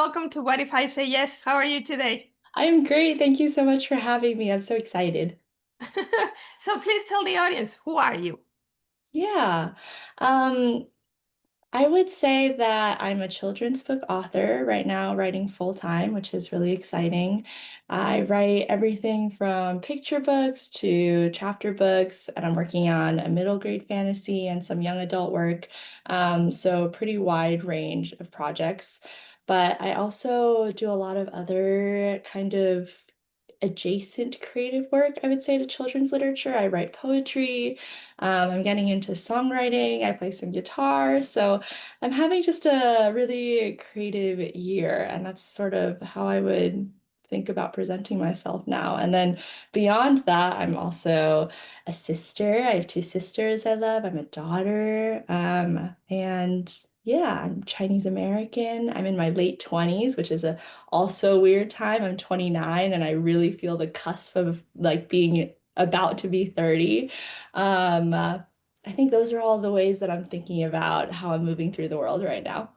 welcome to What If I Say Yes? How are you today? I'm great. Thank you so much for having me. I'm so excited. So please tell the audience, who are you? Yeah. Um, I would say that I'm a children's book author right now, writing full time, which is really exciting. I write everything from picture books to chapter books, and I'm working on a middle grade fantasy and some young adult work. So pretty wide range of projects. But I also do a lot of other kind of adjacent creative work, I would say, to children's literature. I write poetry. I'm getting into songwriting. I play some guitar. So I'm having just a really creative year, and that's sort of how I would think about presenting myself now. And then beyond that, I'm also a sister. I have two sisters I love. I'm a daughter. And yeah, I'm Chinese American. I'm in my late 20s, which is a also weird time. I'm 29 and I really feel the cusp of like being about to be 30. Um, uh, I think those are all the ways that I'm thinking about how I'm moving through the world right now.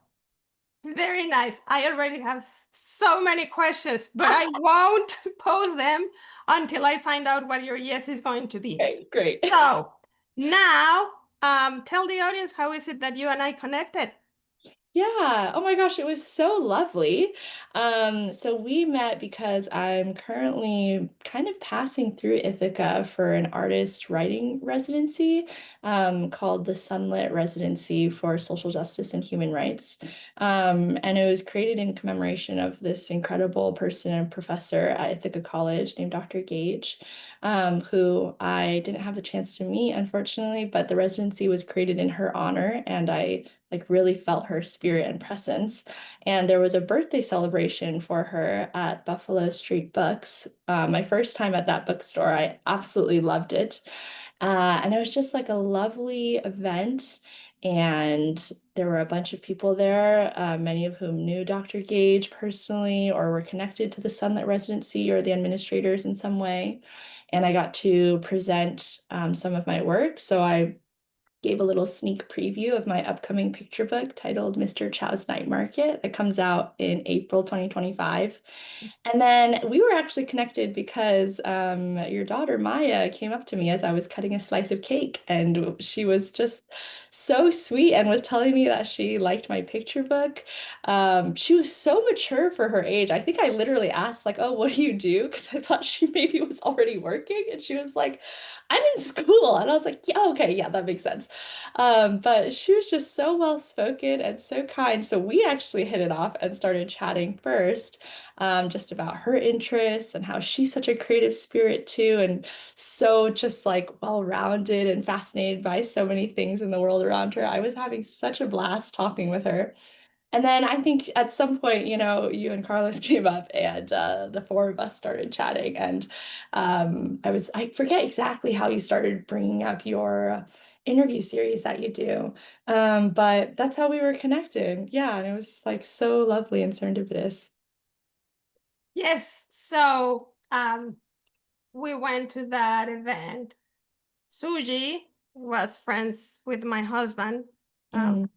Very nice. I already have so many questions, but I won't pose them until I find out what your yes is going to be. Okay, great. So now, tell the audience how is it that you and I connected? Yeah. Oh my gosh, it was so lovely. So we met because I'm currently kind of passing through Ithaca for an artist writing residency, called the Sunlit Residency for Social Justice and Human Rights. And it was created in commemoration of this incredible person and professor at Ithaca College named Dr. Gage, who I didn't have the chance to meet, unfortunately, but the residency was created in her honor, and I like really felt her spirit and presence. And there was a birthday celebration for her at Buffalo Street Books. My first time at that bookstore, I absolutely loved it. And it was just like a lovely event. And there were a bunch of people there, many of whom knew Dr. Gage personally or were connected to the Sunlit Residency or the administrators in some way. And I got to present some of my work. So I gave a little sneak preview of my upcoming picture book titled Mr. Chow's Night Market that comes out in April 2025. And then we were actually connected because your daughter Maya came up to me as I was cutting a slice of cake, and she was just so sweet and was telling me that she liked my picture book. She was so mature for her age. I think I literally asked, like, "Oh, what do you do?" Because I thought she maybe was already working, and she was like, "I'm in school," and I was like, "Yeah, okay, yeah, that makes sense." But she was just so well spoken and so kind. So we actually hit it off and started chatting first, just about her interests and how she's such a creative spirit too, and so just like well-rounded and fascinated by so many things in the world around her. I was having such a blast talking with her. And then I think at some point, you and Carlos came up and the four of us started chatting. And I forget exactly how you started bringing up your interview series that you do. But that's how we were connected. Yeah. And it was like so lovely and serendipitous. Yes. So we went to that event. Suji was friends with my husband. Um, Mm.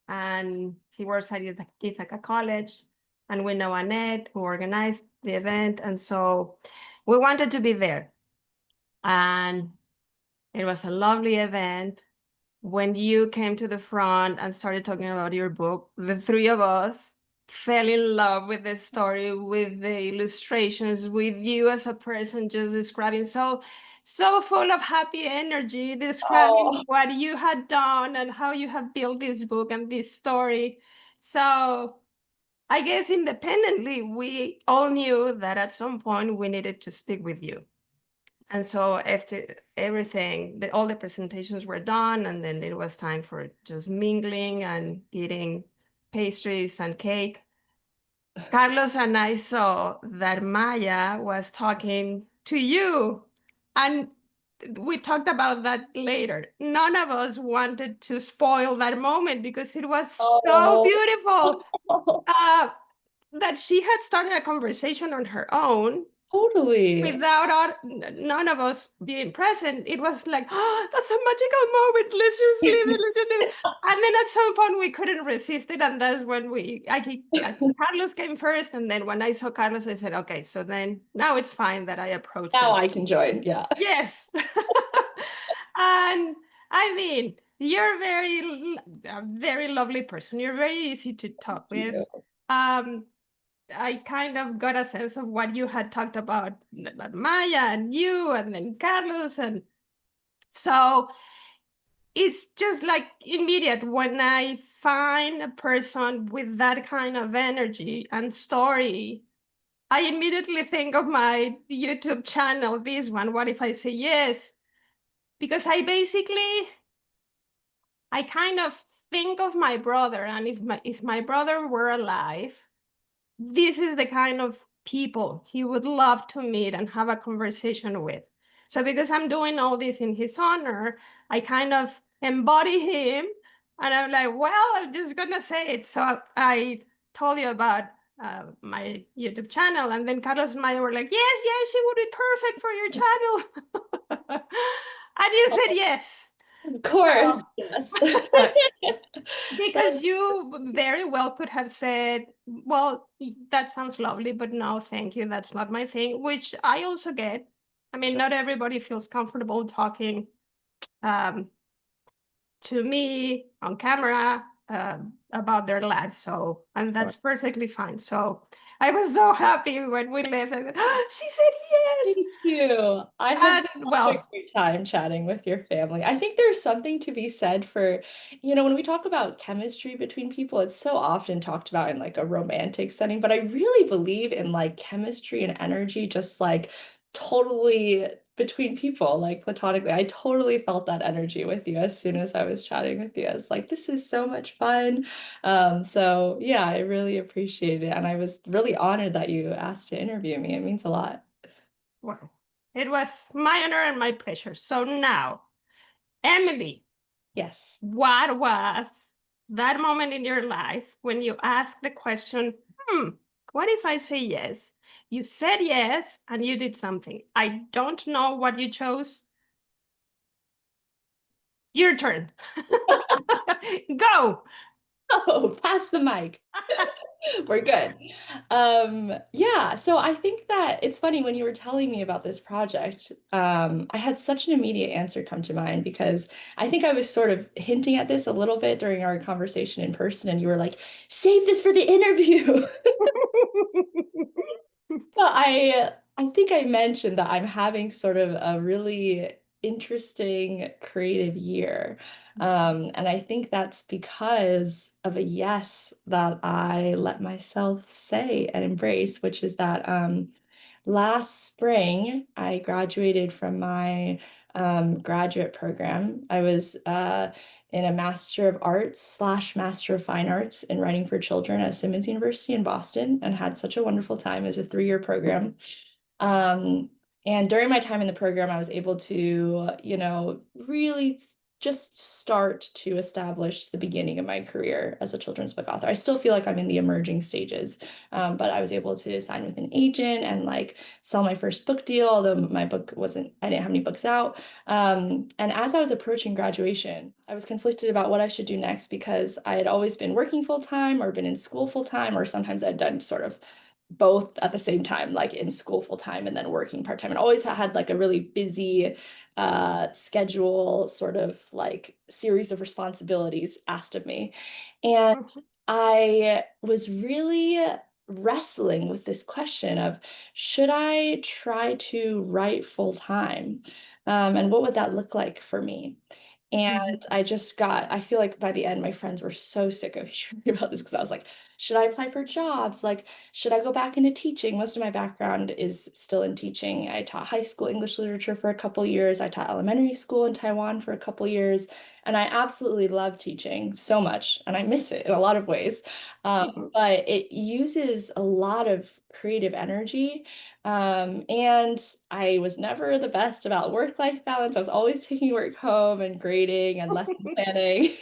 and he works at Ithaca College. And we know Annette, who organized the event. And so we wanted to be there. And it was a lovely event. When you came to the front and started talking about your book, the three of us fell in love with the story, with the illustrations, with you as a person just describing so full of happy energy, describing Oh, what you had done and how you have built this book and this story. So I guess independently, we all knew that at some point we needed to stick with you. And so after everything, all the presentations were done, and then it was time for just mingling and eating pastries and cake. Carlos and I saw that Maya was talking to you, and we talked about that later. None of us wanted to spoil that moment because it was so oh, beautiful, uh, that she had started a conversation on her own. Totally. without none of us being present. It was like, oh, that's a magical moment. Let's just leave it. Let's just leave it. And then at some point we couldn't resist it, and that's when Carlos came first, and then when I saw Carlos, I said, okay, so then now it's fine that I approach Now him. I can join. Yeah. Yes. And I mean, you're a very lovely person. You're very easy to talk with. You. Um, I kind of got a sense of what you had talked about Maya and you, and then Carlos, and so it's just like immediate when I find a person with that kind of energy and story. I immediately think of my YouTube channel, this one. What if I say yes? Because I kind of think of my brother, and if my brother were alive, this is the kind of people he would love to meet and have a conversation with. So because I'm doing all this in his honor, I kind of embody him, and I'm like, well, I'm just gonna say it. So I told you about my YouTube channel, and then Carlos and Maya were like, yes, yes, she would be perfect for your channel. And you said yes. Of course. So Yes. because That's you very well could have said, well, that sounds lovely, but no, thank you, that's not my thing, which I also get. I mean, sure. not everybody feels comfortable talking um, to me on camera about their lives. So, and that's perfectly fine. So I was so happy when we left. I went, oh, she said yes. Thank you. I had And such a well, great time chatting with your family. I think there's something to be said for, when we talk about chemistry between people, it's so often talked about in like a romantic setting, but I really believe in like chemistry and energy, just like totally between people, like platonically. I totally felt that energy with you as soon as I was chatting with you. I was like, this is so much fun. So yeah, I really appreciate it. And I was really honored that you asked to interview me. It means a lot. well, it was my honor and my pleasure. So now, Emily, Yes. what was that moment in your life when you asked the question, what if I say yes? You said yes and you did something. I don't know what you chose. Your turn. Go. Oh, pass the mic. We're good. Yeah, so I think that it's funny when you were telling me about this project, I had such an immediate answer come to mind because I think I was sort of hinting at this a little bit during our conversation in person, and you were like, save this for the interview. But I think I mentioned that I'm having sort of a really interesting creative year. And I think that's because of a yes that I let myself say and embrace, which is that last spring I graduated from my graduate program. I was in a Master of Arts slash Master of Fine Arts in Writing for Children at Simmons University in Boston and had such a wonderful time. It was a 3-year program. Um, and during my time in the program, I was able to, really just start to establish the beginning of my career as a children's book author. I still feel like I'm in the emerging stages, but I was able to sign with an agent and like sell my first book deal, although I didn't have any books out. And as I was approaching graduation, I was conflicted about what I should do next because I had always been working full time or been in school full time, or sometimes I'd done sort of both at the same time, like in school full time and then working part time, and always had like a really busy schedule, sort of like series of responsibilities asked of me. And I was really wrestling with this question of should I try to write full time? And what would that look like for me? And I feel like by the end, my friends were so sick of hearing about this because I was like, should I apply for jobs? Like, should I go back into teaching? Most of my background is still in teaching. I taught high school English literature for a couple years. I taught elementary school in Taiwan for a couple years. And I absolutely love teaching so much. And I miss it in a lot of ways. But it uses a lot of creative energy. And I was never the best about work-life balance. I was always taking work home and grading and lesson planning.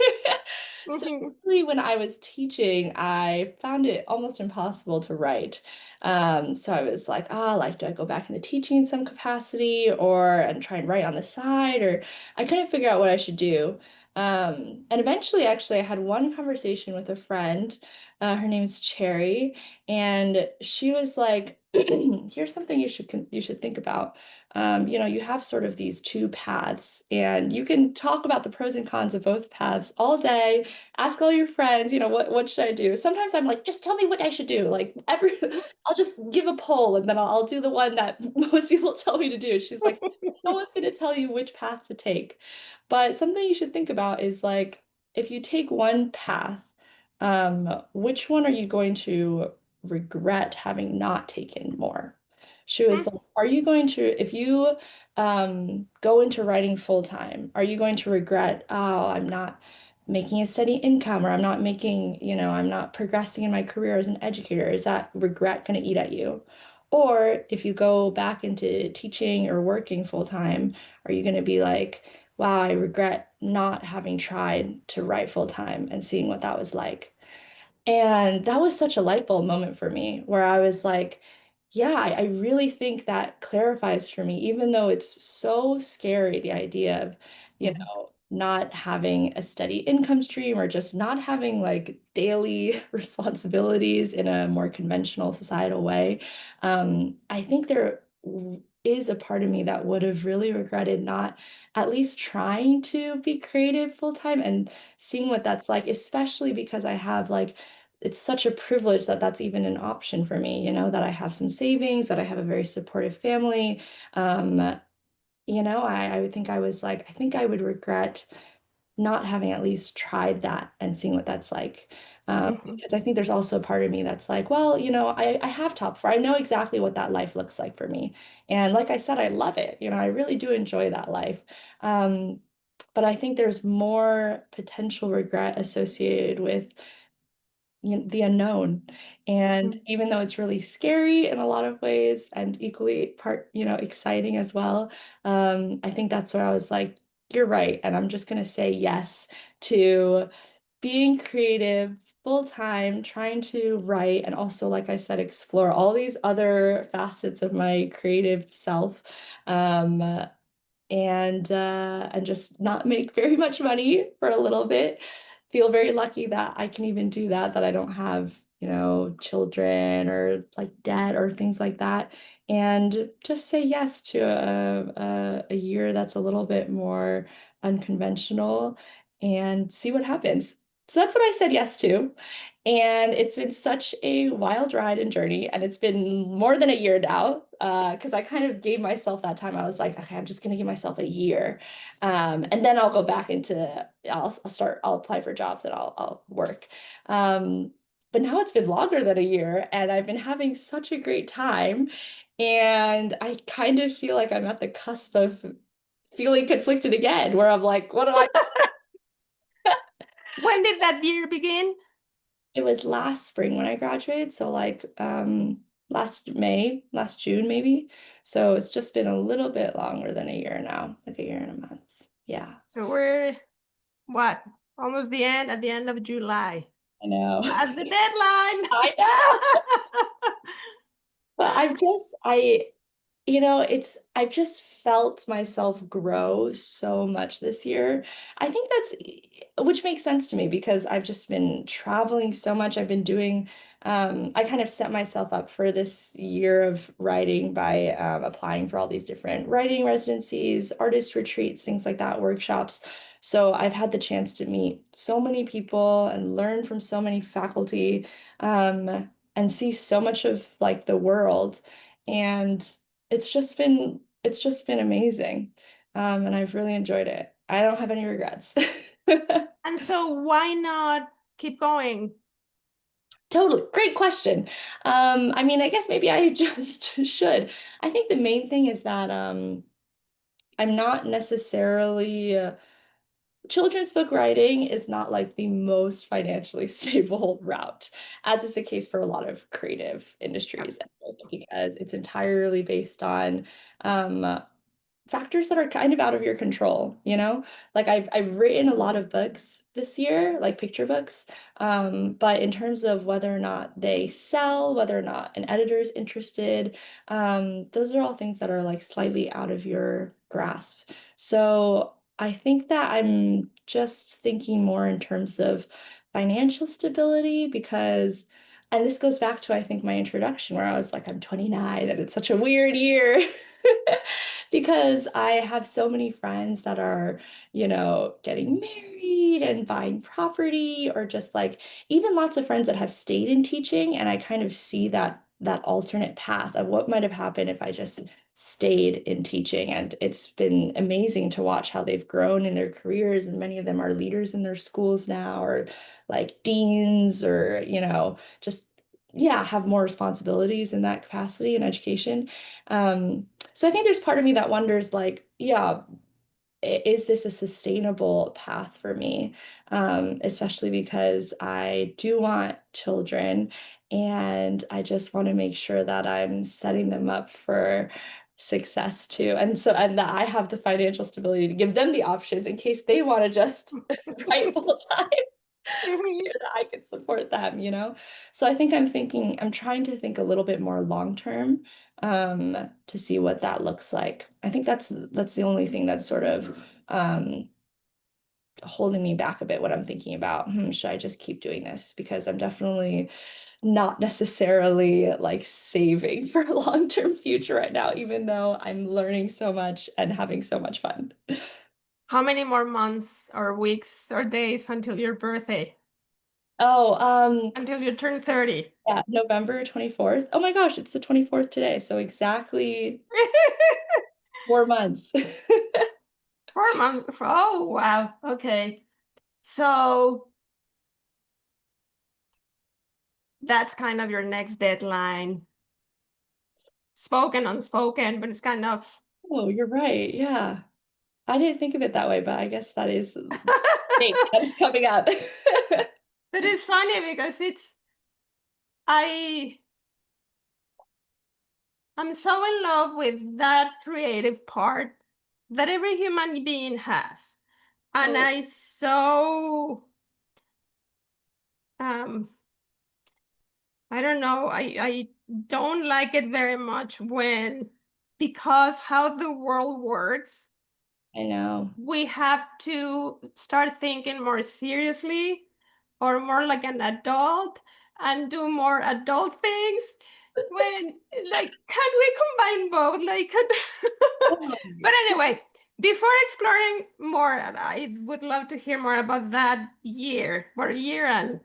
So Mhm. really, when I was teaching, I found it almost impossible to write. So I was like, like, do I go back into teaching in some capacity or and try and write on the side? Or I couldn't figure out what I should do. And eventually, actually, I had one conversation with a friend. Her name's Cherry, and she was like, "Here's something you should think about. You have sort of these two paths, and you can talk about the pros and cons of both paths all day. Ask all your friends, what should I do? Sometimes I'm like, just tell me what I should do. Like I'll just give a poll, and then I'll do the one that most people tell me to do." She's like, "No one's going to tell you which path to take." But something you should think about is like, if you take one path, which one are you going to regret having not taken more? She was like, are you going to, if you go into writing full time, are you going to regret, oh, I'm not making a steady income, or I'm not making, I'm not progressing in my career as an educator? Is that regret going to eat at you? Or if you go back into teaching or working full time, are you going to be like, wow, I regret not having tried to write full time and seeing what that was like? And that was such a light bulb moment for me where I was like, yeah, I really think that clarifies for me, even though it's so scary, the idea of, Mhm. not having a steady income stream or just not having like daily responsibilities in a more conventional societal way. I think is a part of me that would have really regretted not at least trying to be creative full time and seeing what that's like, especially because I have like it's such a privilege that that's even an option for me, that I have some savings, that I have a very supportive family. Um, I would think I was like, I think I would regret not having at least tried that and seeing what that's like. Mhm. Because I think there's also a part of me that's like, well, I have top four. I know exactly what that life looks like for me. And like I said, I love it. I really do enjoy that life. Um, but I think there's more potential regret associated with the unknown. And Mhm. even though it's really scary in a lot of ways and equally exciting as well, I think that's where I was like, you're right. And I'm just going to say yes to being creative full time, trying to write, and also, like I said, explore all these other facets of my creative self. Um, and just not make very much money for a little bit. Feel very lucky that I can even do that, that I don't have, children or like debt or things like that. And just say yes to a year that's a little bit more unconventional and see what happens. So that's what I said yes to. And it's been such a wild ride and journey. And it's been more than a year now, because I kind of gave myself that time. I was like, okay, I'm just going to give myself a year. And then I'll go back into, I'll apply for jobs and I'll work. But now it's been longer than a year and I've been having such a great time. And I kind of feel like I'm at the cusp of feeling conflicted again, where I'm like, what do I When did that year begin? It was last spring when I graduated, so like last May, last June maybe. So it's just been a little bit longer than a year now, like a year and a month. Yeah, So we're what? Almost at the end of July. I know. That's the deadline. I know. But I've just felt myself grow so much this year. I think which makes sense to me because I've just been traveling so much. I've been doing, I kind of set myself up for this year of writing by applying for all these different writing residencies, artist retreats, things like that, workshops. So I've had the chance to meet so many people and learn from so many faculty, and see so much of like the world. And it's just been amazing. And I've really enjoyed it. I don't have any regrets. And so why not keep going? Totally. Great question. I mean, I guess maybe I just should. I think the main thing is that I'm not necessarily children's book writing is not like the most financially stable route, as is the case for a lot of creative Yeah. industries, because it's entirely based on um, factors that are kind of out of your control, you know? Like I've written a lot of books this year, like picture books. But in terms of whether or not they sell, whether or not an editor is interested, those are all things that are like slightly out of your grasp. So I think that I'm just thinking more in terms of financial stability because, and this goes back to I think my introduction where I was like, I'm 29 and it's such a weird year. Because I have so many friends that are, getting married and buying property, or just like even lots of friends that have stayed in teaching. And I kind of see that alternate path of what might have happened if I just stayed in teaching. And it's been amazing to watch how they've grown in their careers. And many of them are leaders in their schools now, or like deans, or, just yeah, have more responsibilities in that capacity in education. So I think there's part of me that wonders, like, yeah, is this a sustainable path for me? Especially because I do want children and I just want to make sure that I'm setting them up for success too. And that I have the financial stability to give them the options in case they want to just write full time Mhm. that I could support them. So I think I'm trying to think a little bit more long term, to see what that looks like. I think that's the only thing that's sort of holding me back a bit when I'm thinking about, should I just keep doing this? Because I'm definitely not necessarily like saving for a long-term future right now, even though I'm learning so much and having so much fun. How many more months or weeks or days until your birthday? Oh, Until you turn 30? yeah, November 24th. Oh my gosh, it's the 24th today. So exactly 4 months. 4 months. Oh, wow. Okay. So that's kind of your next deadline. Spoken, unspoken, but it's kind of. Oh, you're right. Yeah. I didn't think of it that way, but I guess that is the date that is coming up. But it's funny because I I'm so in love with that creative part that every human being has. And Oh, um I don't know, I don't like it very much when, because how the world works, I know. we have to start thinking more seriously or more like an adult and do more adult things when, like, can we combine both, like but anyway, before exploring more, I would love to hear more about that year or year and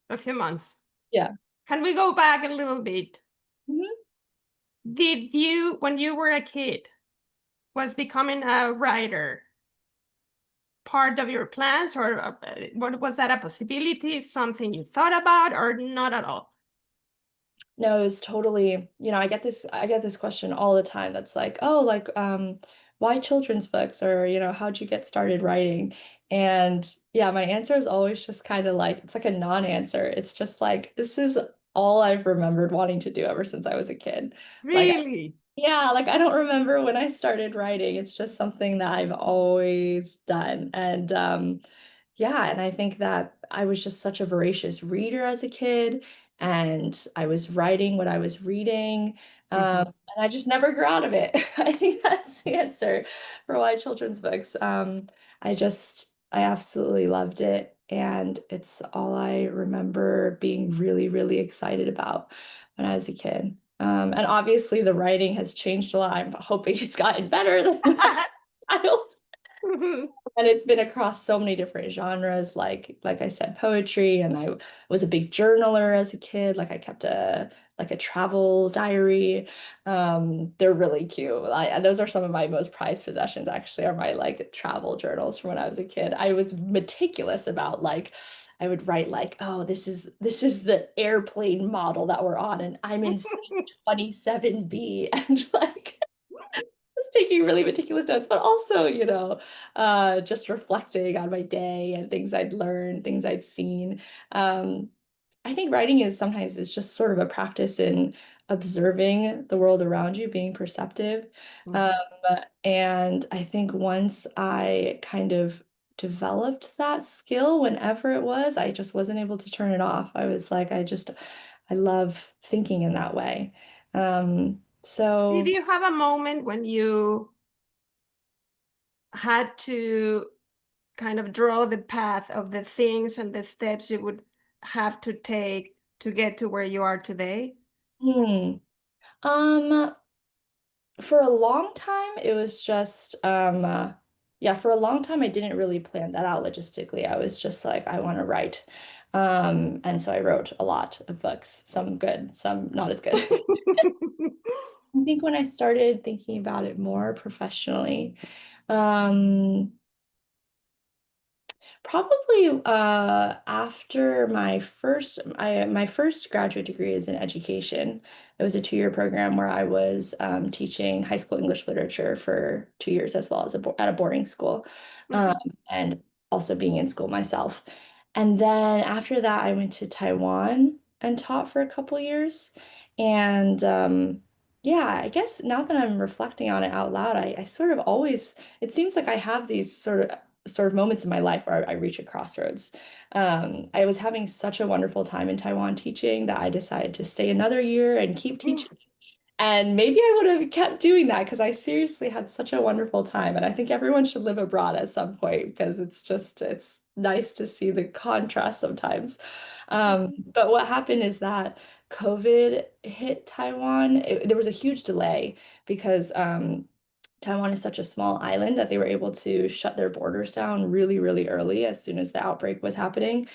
a few months. Yeah. Can we go back a little bit? Mhm. Did you, when you were a kid, was becoming a writer part of your plans, or what was that, a possibility, something you thought about, or not at all? No, it's totally, I get this question all the time that's like, oh, like, why children's books? Or, how'd you get started writing? And yeah, my answer is always just kind of like, it's like a non-answer. It's just like, this is all I've remembered wanting to do ever since I was a kid. Like, Really? yeah, like I don't remember when I started writing. It's just something that I've always done. And yeah, and I think that I was just such a voracious reader as a kid, and I was writing what I was reading. Mhm. And I just never grew out of it. I think that's the answer for why children's books. I absolutely loved it. And it's all I remember being really, really excited about when I was a kid. And obviously the writing has changed a lot. I'm hoping it's gotten better than when I was a child. Mhm. And it's been across so many different genres, like I said, poetry, and I was a big journaler as a kid. Like I kept a travel diary. They're really cute. Those are some of my most prized possessions, actually, are my like travel journals from when I was a kid. I was meticulous about like I would write like, oh, this is the airplane model that we're on, and I'm in seat 27B, and like was taking really meticulous notes, but also, just reflecting on my day and things I'd learned, things I'd seen. Um, I think writing is sometimes it's just sort of a practice in observing the world around you, being perceptive. Um, Mhm. and I think once I kind of developed that skill, whenever it was, I just wasn't able to turn it off. I was like, I love thinking in that way. Did So, you have a moment when you had to kind of draw the path of the things and the steps you would have to take to get to where you are today? hmm, um, for a long time, it was just, yeah, for a long time, I didn't really plan that out logistically. I was just like, I want to write. And so I wrote a lot of books, some good, some not as good. I think when I started thinking about it more professionally, um, probably after my first graduate degree is in education. It was a 2-year program where I was teaching high school English literature for 2 years as well as at a boarding school, um, Mhm. and also being in school myself. And then after that, I went to Taiwan and taught for a couple years. And yeah, I guess now that I'm reflecting on it out loud, I sort of always, it seems like I have these sort of moments in my life where I reach a crossroads. I was having such a wonderful time in Taiwan teaching that I decided to stay another year and keep teaching. And maybe I would have kept doing that because I seriously had such a wonderful time. And I think everyone should live abroad at some point because it's nice to see the contrast sometimes. Mhm. But what happened is that COVID hit Taiwan. There was a huge delay because Taiwan is such a small island that they were able to shut their borders down really, really early as soon as the outbreak was happening.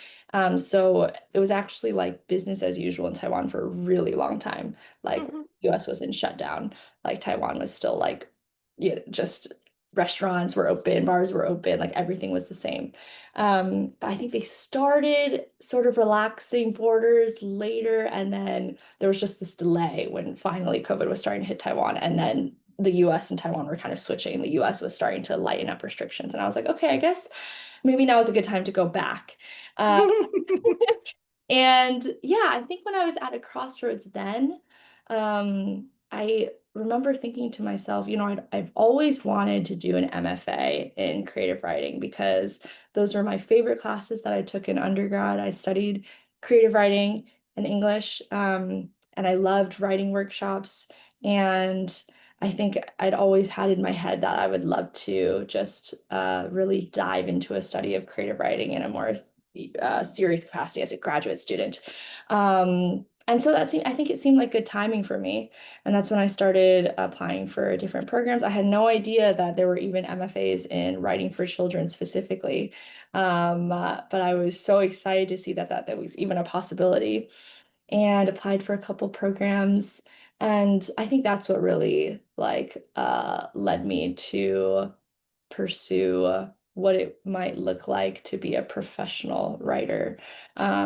So it was actually like business as usual in Taiwan for a really long time. Like Mhm. US wasn't shut down. Like Taiwan was still like, just restaurants were open, bars were open, like everything was the same. But I think they started sort of relaxing borders later, and then there was just this delay when finally COVID was starting to hit Taiwan, and then the US and Taiwan were kind of switching. The US was starting to lighten up restrictions, and I was like, okay, I guess maybe now is a good time to go back. Uh, and yeah, I think when I was at a crossroads then, I remember thinking to myself, I've always wanted to do an MFA in creative writing because those were my favorite classes that I took in undergrad. I studied creative writing and English, and I loved writing workshops. And I think I'd always had in my head that I would love to just really dive into a study of creative writing in a more serious capacity as a graduate student. And so I think it seemed like good timing for me. And that's when I started applying for different programs. I had no idea that there were even MFAs in writing for children specifically. But I was so excited to see that was even a possibility and applied for a couple programs. And I think that's what really like led me to pursue what it might look like to be a professional writer.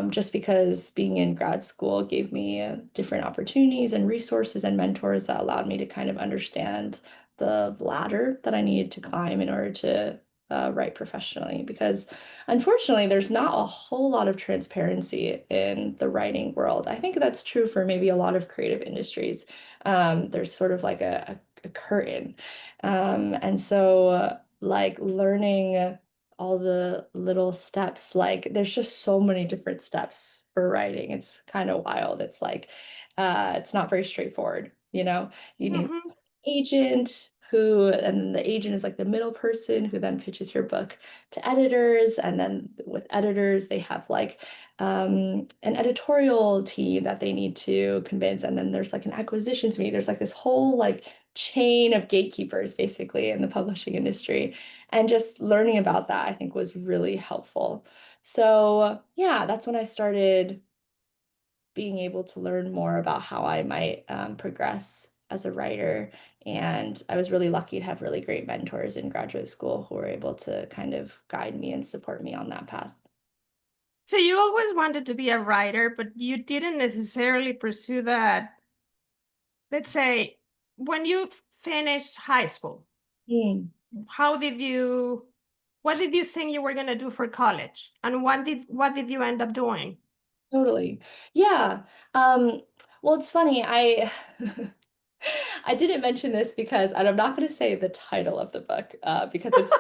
Just because being in grad school gave me different opportunities and resources and mentors that allowed me to kind of understand the ladder that I needed to climb in order to write professionally. Because unfortunately, there's not a whole lot of transparency in the writing world. I think that's true for maybe a lot of creative industries. There's sort of like a curtain. And so like learning all the little steps, like there's just so many different steps for writing. It's kind of wild. It's like it's not very straightforward, you know? You need Mhm. agent who, and then the agent is like the middle person who then pitches your book to editors. And then with editors, they have like an editorial team that they need to convince. And then there's like an acquisitions meeting. There's like this whole like chain of gatekeepers basically in the publishing industry. And just learning about that, I think, was really helpful. So yeah, that's when I started being able to learn more about how I might progress as a writer. And I was really lucky to have really great mentors in graduate school who were able to kind of guide me and support me on that path. So you always wanted to be a writer, but you didn't necessarily pursue that. Let's say when you finished high school, Hmm. how did you, what did you think you were going to do for college? And what did you end up doing? Totally. Yeah. Um, Well, it's funny. I I didn't mention this because, and I'm not going to say the title of the book because it's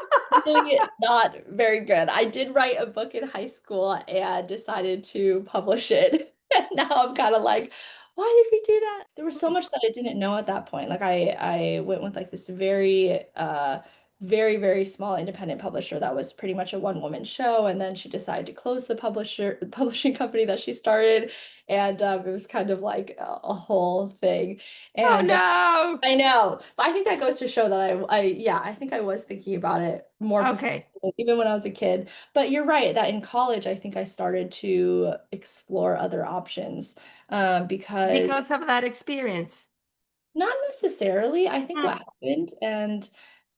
really not very good. I did write a book in high school and decided to publish it. And now I'm kind of like, why did we do that? There was so much that I didn't know at that point. Like I went with like this very small independent publisher that was pretty much a one-woman show, and then she decided to close the publishing company that she started, and it was kind of like a whole thing. Oh And no. I know, but I think that goes to show that yeah, I think I was thinking about it more Okay. professionally, even when I was a kid. But you're right that in college, I think I started to explore other options, because Because of that experience. not necessarily. I think what Mm. happened, and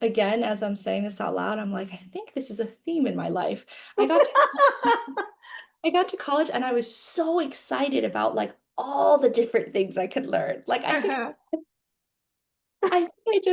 again, as I'm saying this out loud, I'm like, I think this is a theme in my life. I got I got to college and I was so excited about like all the different things I could learn. Like Uh-huh. I think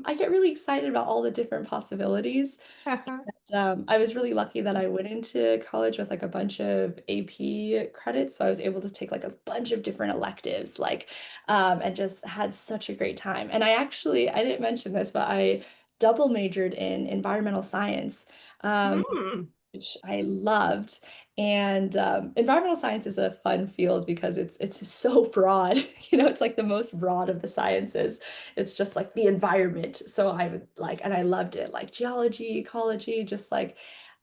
I get really excited about all the different possibilities. Uh-huh. I was really lucky that I went into college with like a bunch of AP credits, so I was able to take like a bunch of different electives, like and just had such a great time. And I didn't mention this, but I double majored in environmental science. Um, Mm. which I loved. And environmental science is a fun field because it's so broad. You know, it's like the most broad of the sciences. It's just like the environment. So I would like, and I loved it, like geology, ecology, just like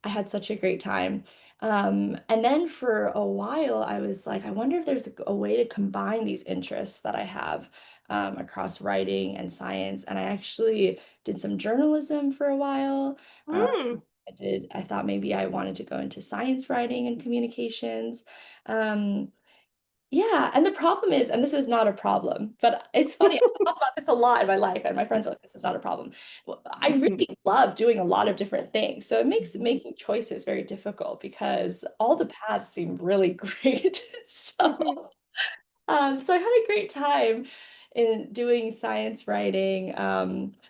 I had such a great time. And then for a while, I was like, I wonder if there's a way to combine these interests that I have across writing and science. And I actually did some journalism for a while. Um, Mm. I thought maybe I wanted to go into science writing and communications. Um, yeah, and the problem is, and this is not a problem, but it's funny, I talk about this a lot in my life, and my friends are like, this is not a problem. Well, I really love doing a lot of different things. So it makes making choices very difficult because all the paths seem really great. So I had a great time in doing science writing.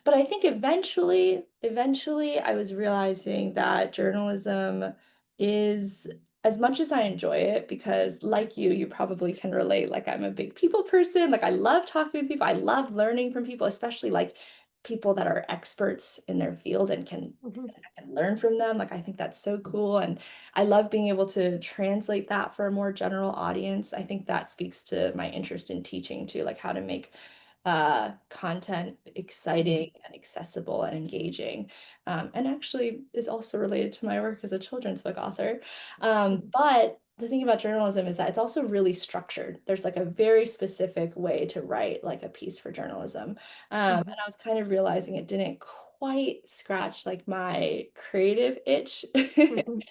But I think eventually I was realizing that journalism is, as much as I enjoy it, because like you probably can relate, like I'm a big people person. Like I love talking with people. I love learning from people, especially like people that are experts in their field and Mhm. can learn from them. Like I think that's so cool. And I love being able to translate that for a more general audience. I think that speaks to my interest in teaching too, like how to make content exciting and accessible and engaging. And actually is also related to my work as a children's book author. But the thing about journalism is that it's also really structured. There's like a very specific way to write like a piece for journalism. And Mhm. I was kind of realizing it didn't quite scratch like my creative itch. Mhm.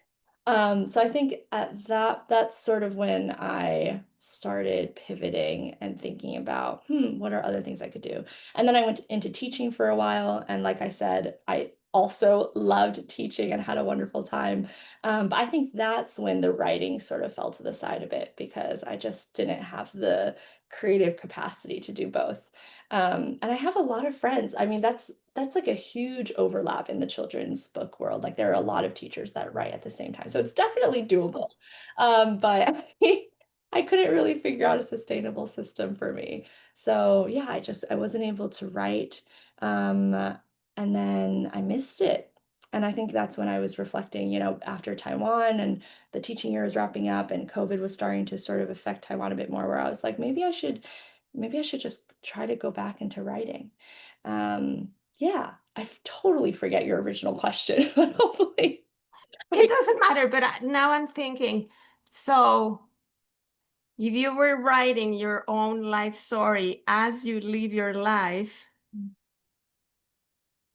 So I think at that's sort of when I started pivoting and thinking about, what are other things I could do? And then I went into teaching for a while. And like I said, I also loved teaching and had a wonderful time. But I think that's when the writing sort of fell to the side a bit because I just didn't have the creative capacity to do both. And I have a lot of friends. I mean, that's like a huge overlap in the children's book world. Like there are a lot of teachers that write at the same time. So it's definitely doable. But I couldn't really figure out a sustainable system for me. So yeah, I wasn't able to write. Um, and then I missed it. And I think that's when I was reflecting, after Taiwan and the teaching year was wrapping up and COVID was starting to sort of affect Taiwan a bit more, where I was like, maybe I should just try to go back into writing. Yeah, totally forget your original question, but hopefully. It doesn't matter, but now I'm thinking, so if you were writing your own life story as you live your life,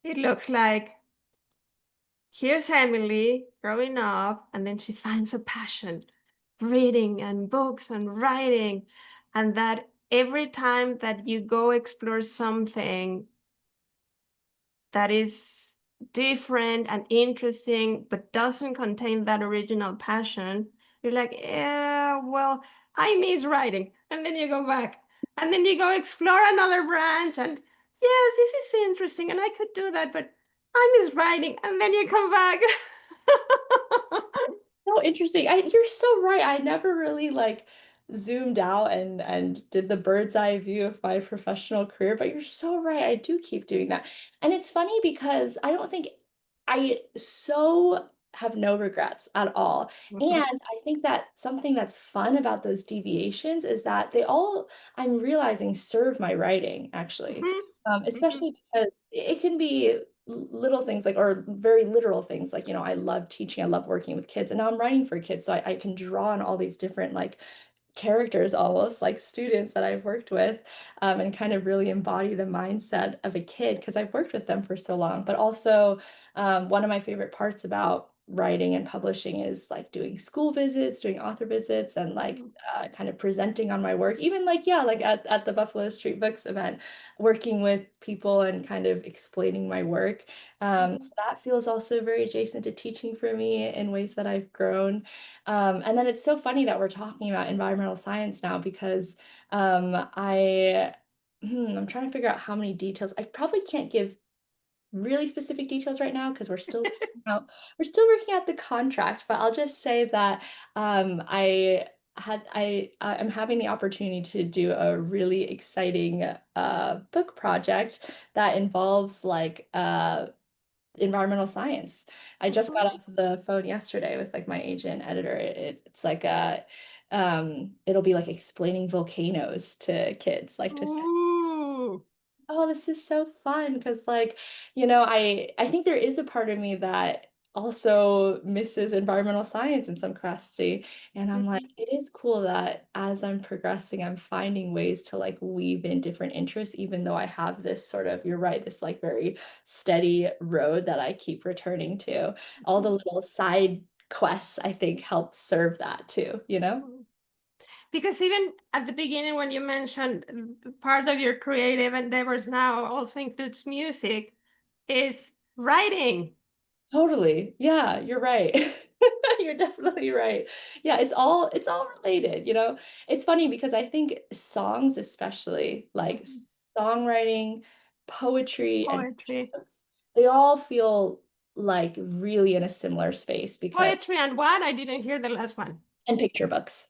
it looks like here's Emily growing up, and then she finds a passion, reading and books and writing, and that every time that you go explore something that is different and interesting, but doesn't contain that original passion, you're like, yeah, well, I miss writing. And then you go back, and then you go explore another branch, and yes, this is interesting, and I could do that, but I miss writing. And then you come back. So interesting. You're so right. I never really like zoomed out and did the bird's eye view of my professional career, but you're so right. I do keep doing that. And it's funny because I don't think I so have no regrets at all. And Mhm, I think that something that's fun about those deviations is that they all, I'm realizing, serve my writing actually. mhm, mhm, Especially because it can be little things like, or very literal things like, I love teaching, I love working with kids, and now I'm writing for kids. So I can draw on all these different like characters almost like students that I've worked with, and kind of really embody the mindset of a kid because I've worked with them for so long. But also, one of my favorite parts about writing and publishing is like doing school visits, doing author visits, and like mhm, kind of presenting on my work. Even like, yeah, like at the Buffalo Street Books event, working with people and kind of explaining my work. So mhm, that feels also very adjacent to teaching for me in ways that I've grown. And then it's so funny that we're talking about environmental science now because I'm trying to figure out how many details. I probably can't give really specific details right now because we're still working out the contract, but I'll just say that I'm having the opportunity to do a really exciting book project that involves like environmental science. I just got mhm. off the phone yesterday with like my agent editor. It's like it'll be like explaining volcanoes to kids, like to Ooh. oh, this is so fun because like, I think there is a part of me that also misses environmental science in some capacity. And I'm like, Mhm, it is cool that as I'm progressing, I'm finding ways to like weave in different interests, even though I have this sort of, you're right, this like very steady road that I keep returning to. All the mhm, little side quests, I think, help serve that too, you know? mhm. Because even at the beginning, when you mentioned part of your creative endeavors now also includes music, is writing. Totally. Yeah, you're right. You're definitely right. Yeah, it's all related, you know? It's funny because I think songs especially, like Mhm. songwriting, poetry, and Poetry. books, they all feel like really in a similar space because Poetry and what? I didn't hear the last one. and picture books.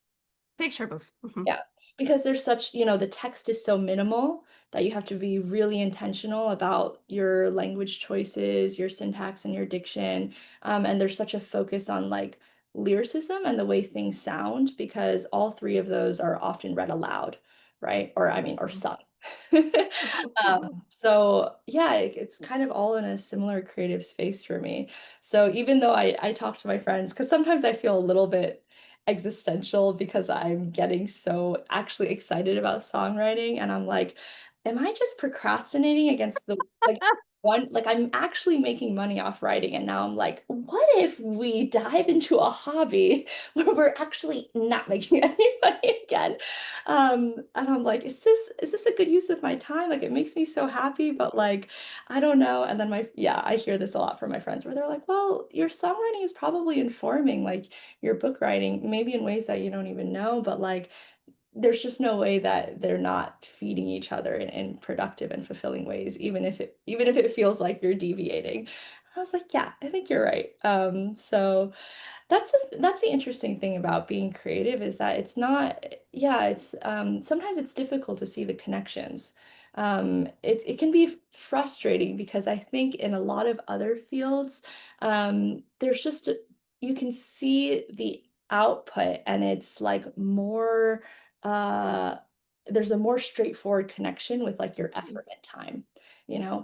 Picture books. Mhm, Yeah, because there's such, the text is so minimal that you have to be really intentional about your language choices, your syntax, and your diction. And there's such a focus on like lyricism and the way things sound because all three of those are often read aloud, right? Or I mean, or mhm, sung. mhm, mhm, So yeah, it's kind of all in a similar creative space for me. So even though I talk to my friends, because sometimes I feel a little bit existential because I'm getting so actually excited about songwriting and I'm like, am I just procrastinating against the like one like I'm actually making money off writing and now I'm like, what if we dive into a hobby where we're actually not making any money again? And I'm like, is this a good use of my time? Like it makes me so happy, but like I don't know. And then yeah, I hear this a lot from my friends where they're like, well, your songwriting is probably informing like your book writing, maybe in ways that you don't even know, but like there's just no way that they're not feeding each other in productive and fulfilling ways, even if it feels like you're deviating. I was like, yeah, I think you're right. So that's the interesting thing about being creative is that it's not, yeah, it's sometimes it's difficult to see the connections. It can be frustrating because I think in a lot of other fields, there's just you can see the output and it's like more uh there's a more straightforward connection with like your mhm, effort and time.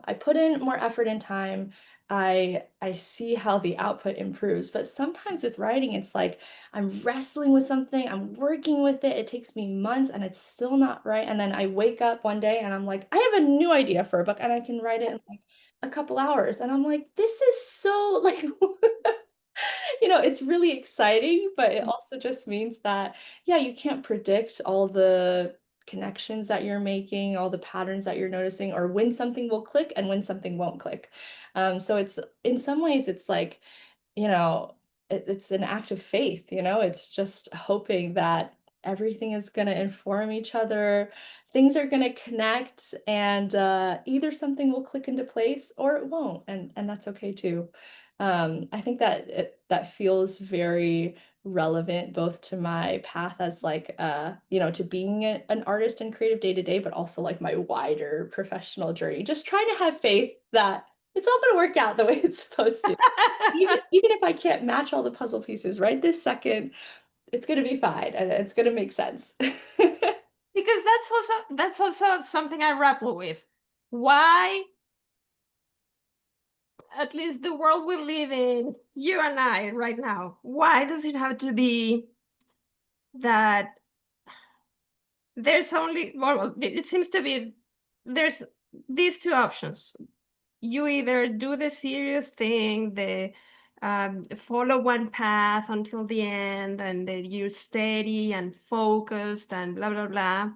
I put in more effort and time. I see how the output improves, but sometimes with writing, it's like I'm wrestling with something, I'm working with it, it takes me months and it's still not right. And then I wake up one day and I'm like, I have a new idea for a book and I can write it in like a couple hours. And I'm like, this is so like it's really exciting, but it also just means that, yeah, you can't predict all the connections that you're making, all the patterns that you're noticing, or when something will click and when something won't click. So it's in some ways, it's like, you know, it's an act of faith, it's just hoping that everything is going to inform each other, things are going to connect, and either something will click into place or it won't, and that's okay too. I think that that feels very relevant both to my path as like to being an artist and creative day to day, but also like my wider professional journey. Just trying to have faith that it's all going to work out the way it's supposed to. Even if I can't match all the puzzle pieces right this second, it's going to be fine and it's going to make sense. Because that's also something I grapple with. Why, at least the world we live in, you and I right now, why does it have to be that there's only, well, it seems to be there's these two options. You either do the serious thing, the follow one path until the end, and then you're steady and focused and blah blah blah.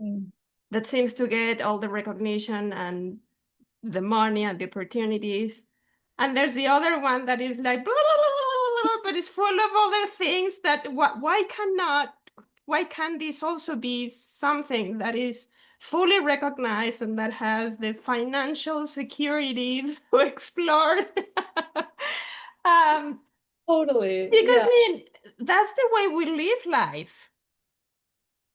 Mm. That seems to get all the recognition and the money and the opportunities. And there's the other one that is like blah, blah, blah, blah, blah, but it's full of other things that why can't this also be something that is fully recognized and that has the financial security to explore? um, Totally. because Yeah, I mean, that's the way we live life.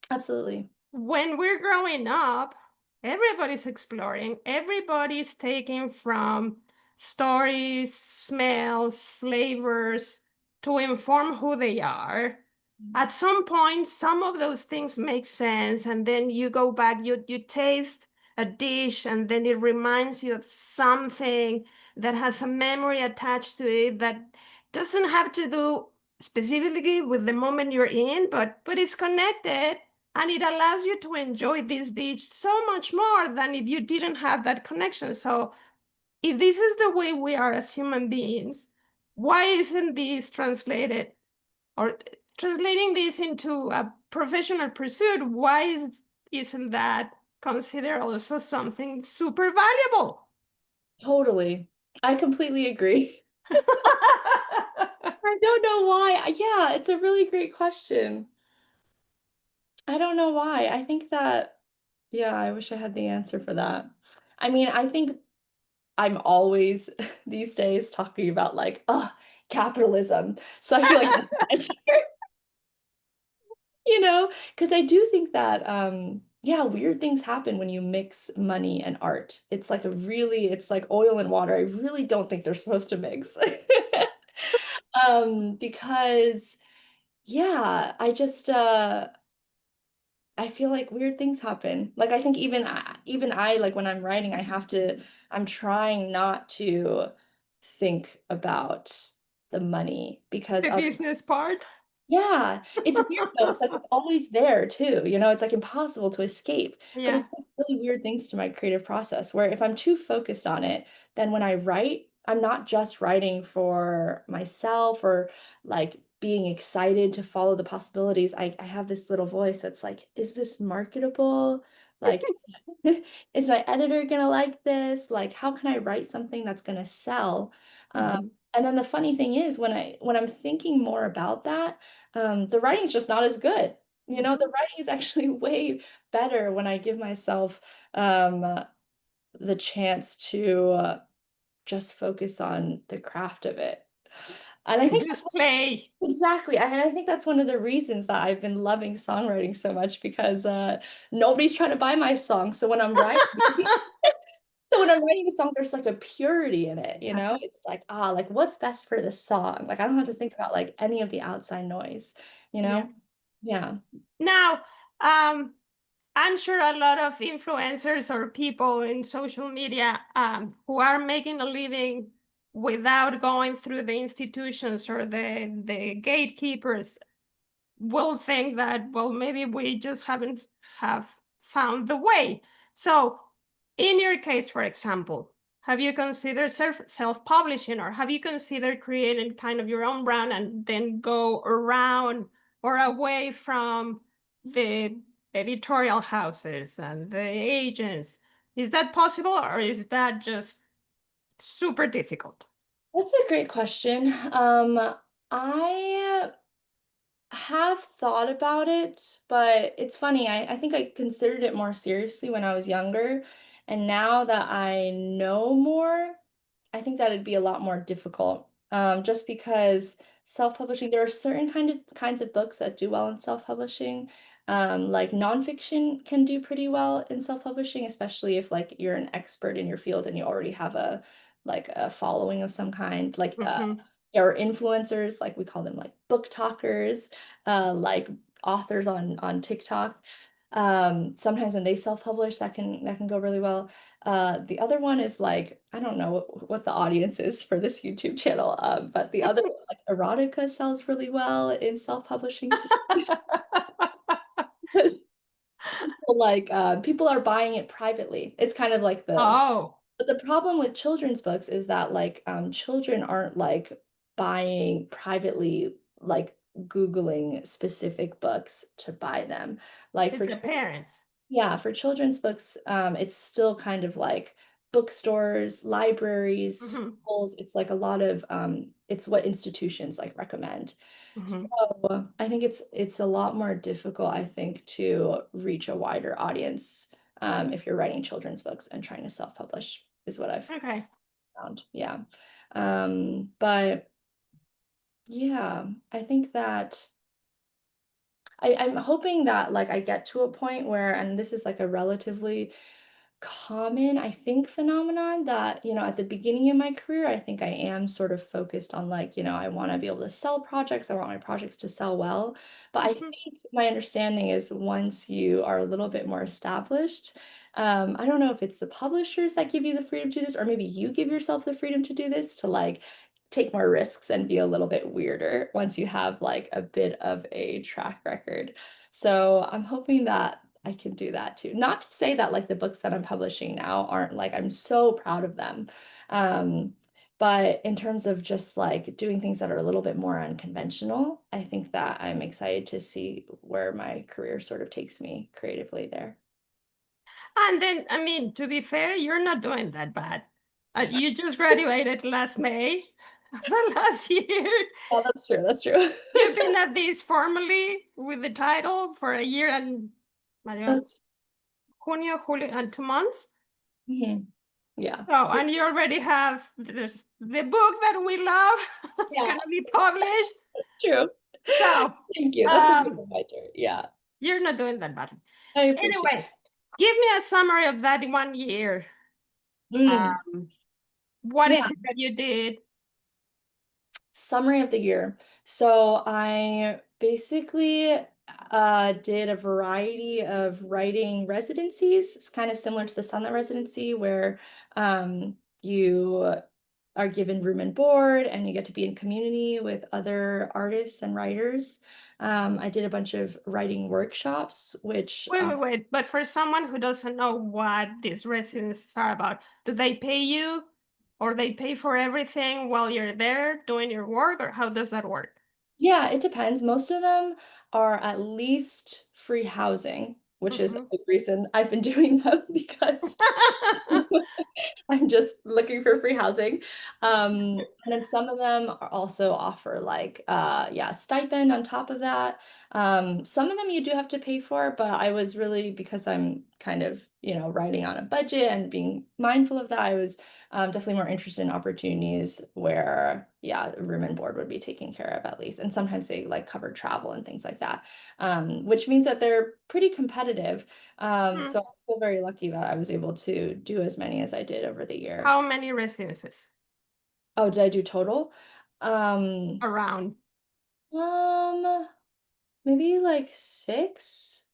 absolutely. When we're growing up, everybody's exploring, everybody's taking from stories, smells, flavors to inform who they are. At some point, some of those things make sense, and then you go back, you taste a dish, and then it reminds you of something that has a memory attached to it that doesn't have to do specifically with the moment you're in, but it's connected and it allows you to enjoy this dish so much more than if you didn't have that connection. So if this is the way we are as human beings, why isn't this translated or translating this into a professional pursuit? Isn't that considered also something super valuable? Totally. I completely agree. I don't know why. Yeah, it's a really great question. I don't know why. I think that, yeah, I wish I had the answer for that. I mean, I think I'm always these days talking about like, capitalism. So I feel like that's the answer, because I do think that, yeah, weird things happen when you mix money and art. It's like oil and water. I really don't think they're supposed to mix. Because yeah, I feel like weird things happen. Like I think even I like when I'm writing, I'm trying not to think about the money because The business part. yeah, it's weird though. It's like it's always there too, It's like impossible to escape. But Yeah. it does really weird things to my creative process where if I'm too focused on it, then when I write, I'm not just writing for myself or like being excited to follow the possibilities. I have this little voice that's like, is this marketable? Like, is my editor gonna like this? Like, how can I write something that's gonna sell? Mhm. And then the funny thing is when I'm thinking more about that, the writing is just not as good. The Mhm. writing is actually way better when I give myself um, the chance to just focus on the craft of it. And I think Just play. exactly, and I think that's one of the reasons that I've been loving songwriting so much because nobody's trying to buy my song. So when I'm writing the songs, there's like a purity in it, It's like, like what's best for the song? Like I don't have to think about like any of the outside noise, you Yeah. know? Yeah. Now, um, I'm sure a lot of influencers or people in social media who are making a living without going through the institutions or the gatekeepers will think that, well, maybe we just haven't have found the way. So in your case, for example, have you considered self-publishing or have you considered creating kind of your own brand and then go around or away from the editorial houses and the agents? Is that possible or is that just super difficult? That's a great question. I have thought about it, but it's funny. I think I considered it more seriously when I was younger. And now that I know more, I think that it'd be a lot more difficult. just because self-publishing, there are certain kinds of books that do well in self-publishing. Like nonfiction can do pretty well in self-publishing, especially if like you're an expert in your field and you already have a like a following of some kind, like Hmm. or influencers, like we call them like book talkers, like authors on TikTok. Sometimes when they self-publish, that can go really well. The other one is like, I don't know what the audience is for this YouTube channel, but the other, like erotica sells really well in self-publishing space because people are buying it privately. It's kind of like Oh, but the problem with children's books is that like children aren't like buying privately, like Googling specific books to buy them. Like it's for the parents. yeah, for children's books, it's still kind of like bookstores, libraries, Hmm. schools. It's like a lot of it's what institutions like recommend. Hmm. So I think it's a lot more difficult, I think, to reach a wider audience if you're writing children's books and trying to self-publish, is what I've Okay. found. Yeah. But yeah, I think that I'm hoping that like I get to a point where, and this is like a relatively common, I think, phenomenon that, at the beginning of my career, I think I am sort of focused on like, I want to be able to sell projects. I want my projects to sell well. But I Hmm. think my understanding is once you are a little bit more established, I don't know if it's the publishers that give you the freedom to do this, or maybe you give yourself the freedom to do this to like take more risks and be a little bit weirder once you have like a bit of a track record. So I'm hoping that I can do that too. Not to say that like the books that I'm publishing now aren't like I'm so proud of them. Um, but in terms of just like doing things that are a little bit more unconventional, I think that I'm excited to see where my career sort of takes me creatively there. And then, I mean, to be fair, you're not doing that bad. You just graduated last May, so last year. Oh, that's true. That's true. You've been at this formally with the title for a year and Mario, That's junio, julio, and 2 months. mhm. Yeah. So, and you already have there's the book that we love. It's Yeah, gonna be published. that's true. So, Thank you. That's a good um, reminder. Yeah, you're not doing that bad. I appreciate Anyway, give me a summary of that 1 year. it. Mm, Um, what yeah. is it that you did? Summary of the year. So I basically did a variety of writing residencies. It's kind of similar to the Sunlight residency where you are given room and board and you get to be in community with other artists and writers. I did a bunch of writing workshops, which Wait, wait, wait. But for someone who doesn't know what these residencies are about, do they pay you or they pay for everything while you're there doing your work, or how does that work? yeah, it depends. Most of them are at least free housing, which is a Hmm. big reason I've been doing them because I'm just looking for free housing. And then some of them also offer like yeah, stipend on top of that. Some of them you do have to pay for, but I was really because I'm kind of, writing on a budget and being mindful of that, I was definitely more interested in opportunities where, yeah, room and board would be taken care of at least. And sometimes they like cover travel and things like that, which means that they're pretty competitive. So I feel very lucky that I was able to do as many as I did over the year. How many residences Oh, did I do total? Um, around? um, maybe like six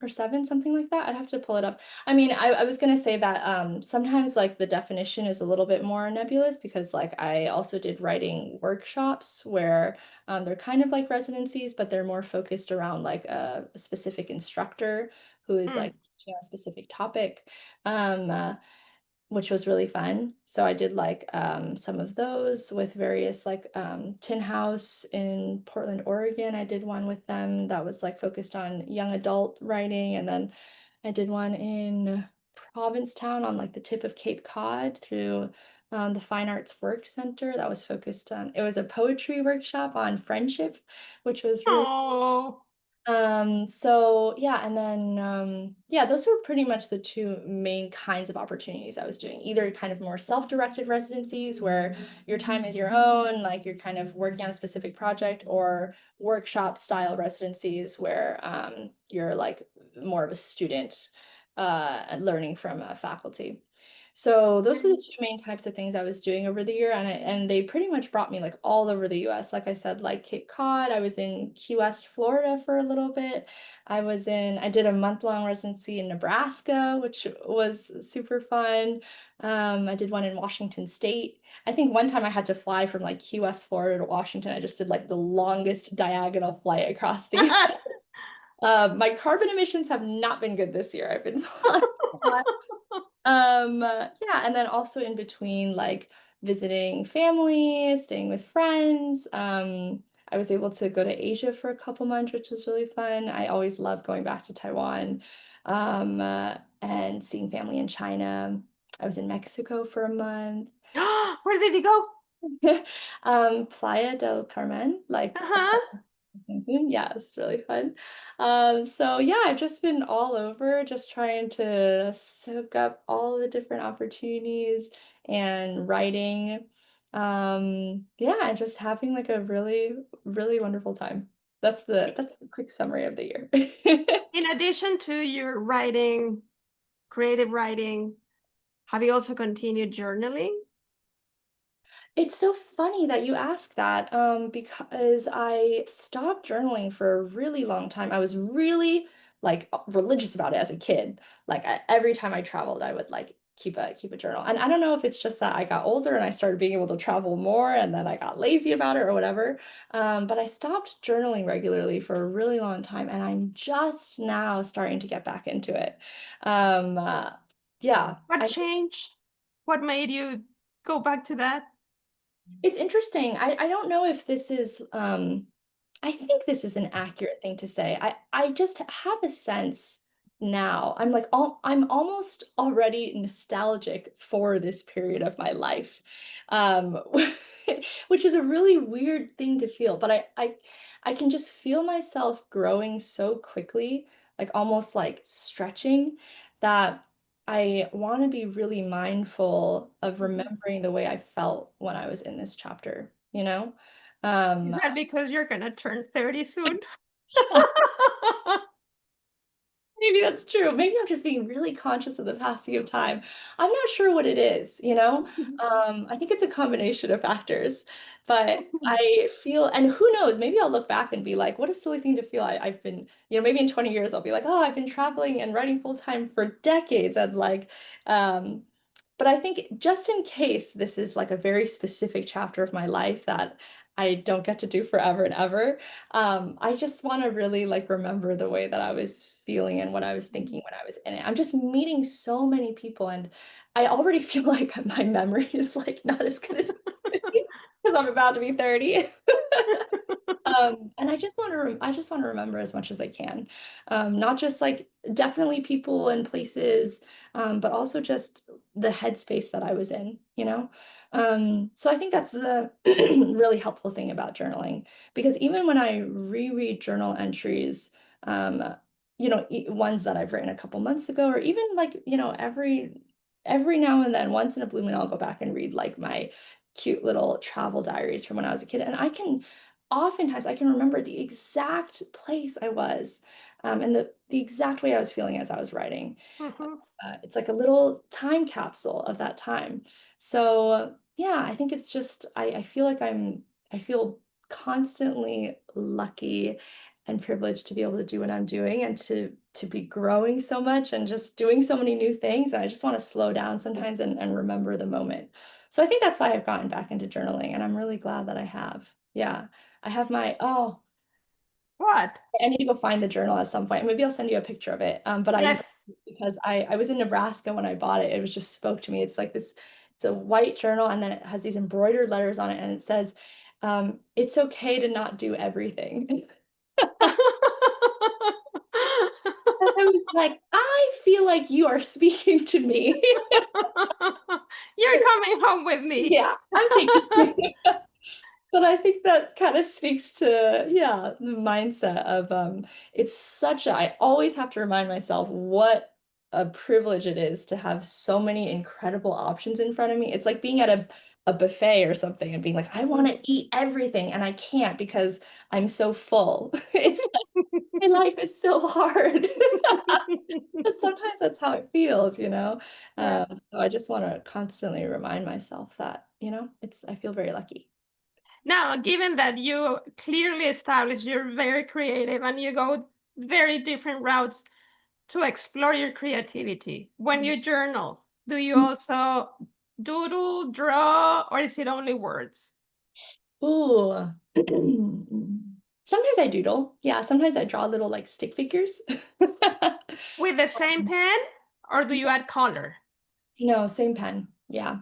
or seven, something like that. I'd have to pull it up. I mean, I was gonna say that sometimes like the definition is a little bit more nebulous because like I also did writing workshops where they're kind of like residencies, but they're more focused around like a specific instructor who is like Hmm. teaching a specific topic. Which was really fun. So I did like some of those with various like Tin House in Portland, Oregon. I did one with them that was like focused on young adult writing. And then I did one in Provincetown on like the tip of Cape Cod through the Fine Arts Work Center that was focused on, it was a poetry workshop on friendship, which was really Oh. So yeah, and then yeah, those were pretty much the two main kinds of opportunities I was doing. Either kind of more self-directed residencies where your time is your own, like you're kind of working on a specific project, or workshop style residencies where you're like more of a student and learning from a faculty. So those are the two main types of things I was doing over the year, and they pretty much brought me like all over the U.S. Like I said, like Cape Cod. I was in Key West, Florida for a little bit. I did a month-long residency in Nebraska, which was super fun. I did one in Washington State. I think one time I had to fly from like Key West, Florida to Washington. I just did like the longest diagonal flight across the U.S. My carbon emissions have not been good this year. I've been flying a lot. Yeah, and then also in between, like visiting family, staying with friends. I was able to go to Asia for a couple months, which was really fun. I always love going back to Taiwan, and seeing family in China. I was in Mexico for a month. Where did you go? Playa del Carmen, like Uh-huh. yeah, it's really fun. So yeah, I've just been all over, just trying to soak up all the different opportunities and writing. Yeah, and just having like a really, really wonderful time. That's the quick summary of the year. In addition to your writing, creative writing, have you also continued journaling? It's so funny that you ask that, because I stopped journaling for a really long time. I was really like religious about it as a kid. Like every time I traveled, I would like keep a journal. And I don't know if it's just that I got older and I started being able to travel more, and then I got lazy about it or whatever. But I stopped journaling regularly for a really long time, and I'm just now starting to get back into it. Um, uh, yeah, What changed? What made you go back to that? it's interesting. I don't know if this is I think this is an accurate thing to say. I just have a sense now. I'm almost already nostalgic for this period of my life. Um which is a really weird thing to feel, but I can just feel myself growing so quickly, like almost like stretching, that I want to be really mindful of Mhm. remembering the way I felt when I was in this chapter, you know? Is Um, that because you're gonna turn 30 soon? yeah, maybe that's true. Maybe I'm just being really conscious of the passing of time. I'm not sure what it is, you know? I think it's a combination of factors, but I feel, and who knows, maybe I'll look back and be like, what a silly thing to feel. I've been, maybe in 20 years, I'll be like, oh, I've been traveling and writing full time for decades. And like, um, but I think just in case this is like a very specific chapter of my life that I don't get to do forever and ever, I just want to really like remember the way that I was feeling and what I was thinking when I was in it. I'm just meeting so many people, and I already feel like my memory is like not as good as it used to be because I'm about to be 30. And I just want to remember as much as I can. Not just like definitely people and places, but also just the headspace that I was in, you know? So I think that's the really helpful thing about journaling, because even when I reread journal entries, um, ones that I've written a couple months ago, or even like, every now and then, once in a blue moon, I'll go back and read like my cute little travel diaries from when I was a kid, and oftentimes I can remember the exact place I was, and the exact way I was feeling as I was writing. Mhm. It's like a little time capsule of that time. So yeah, I think it's just I feel like I feel constantly lucky and privileged to be able to do what I'm doing, and to be growing so much and just doing so many new things. And I just want to slow down sometimes and remember the moment. So I think that's why I've gotten back into journaling, and I'm really glad that I have. Yeah. I have What? I need to go find the journal at some point. Maybe I'll send you a picture of it. But I Yes. invite you because I was in Nebraska when I bought it. It was just spoke to me. It's like this, it's a white journal, and then it has these embroidered letters on it, and it says, it's okay to not do everything. And I was like, I feel like you are speaking to me. You're coming home with me. Yeah, I'm taking you. But I think that kind of speaks to, yeah, the mindset of it's such a, I always have to remind myself what a privilege it is to have so many incredible options in front of me. It's like being at a buffet or something and being like, I want to eat everything and I can't because I'm so full. It's my life is so hard. But sometimes that's how it feels, you know? Yeah. So I just want to constantly remind myself that, I feel very lucky. Now, given that you clearly established you're very creative and you go very different routes to explore your creativity, when you journal, do you also doodle, draw, or is it only words? Ooh. Sometimes I doodle. Yeah, sometimes I draw little like stick figures. With the same pen, or do you add color? No, same pen. Yeah.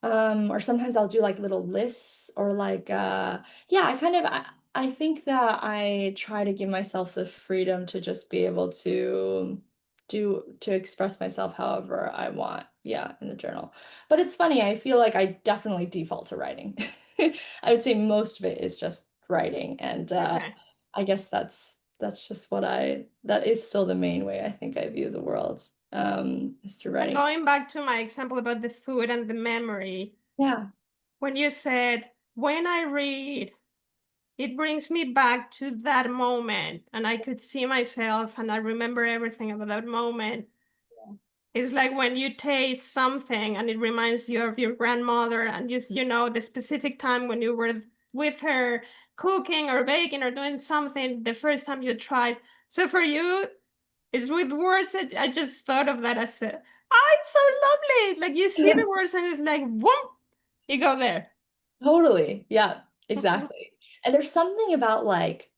Or sometimes I'll do like little lists or like yeah, I think that I try to give myself the freedom to just be able to express myself however I want. Yeah, in the journal. But it's funny, I feel like I definitely default to writing. I would say most of it is just writing and Okay. I guess that's just that is still the main way I think I view the world. Is through And writing. going back to my example about the food and the memory, Yeah. when you said, when I read, it brings me back to that moment, and I could see myself and I remember everything about that moment. It's like when you taste something and it reminds you of your grandmother, and you know the specific time when you were with her cooking or baking or doing something the first time you tried. So for you, it's with words that I just thought of that as a, oh, it's so lovely. Like you see the words and it's like, whoop, you go there. Totally. Yeah, exactly. And there's something about like,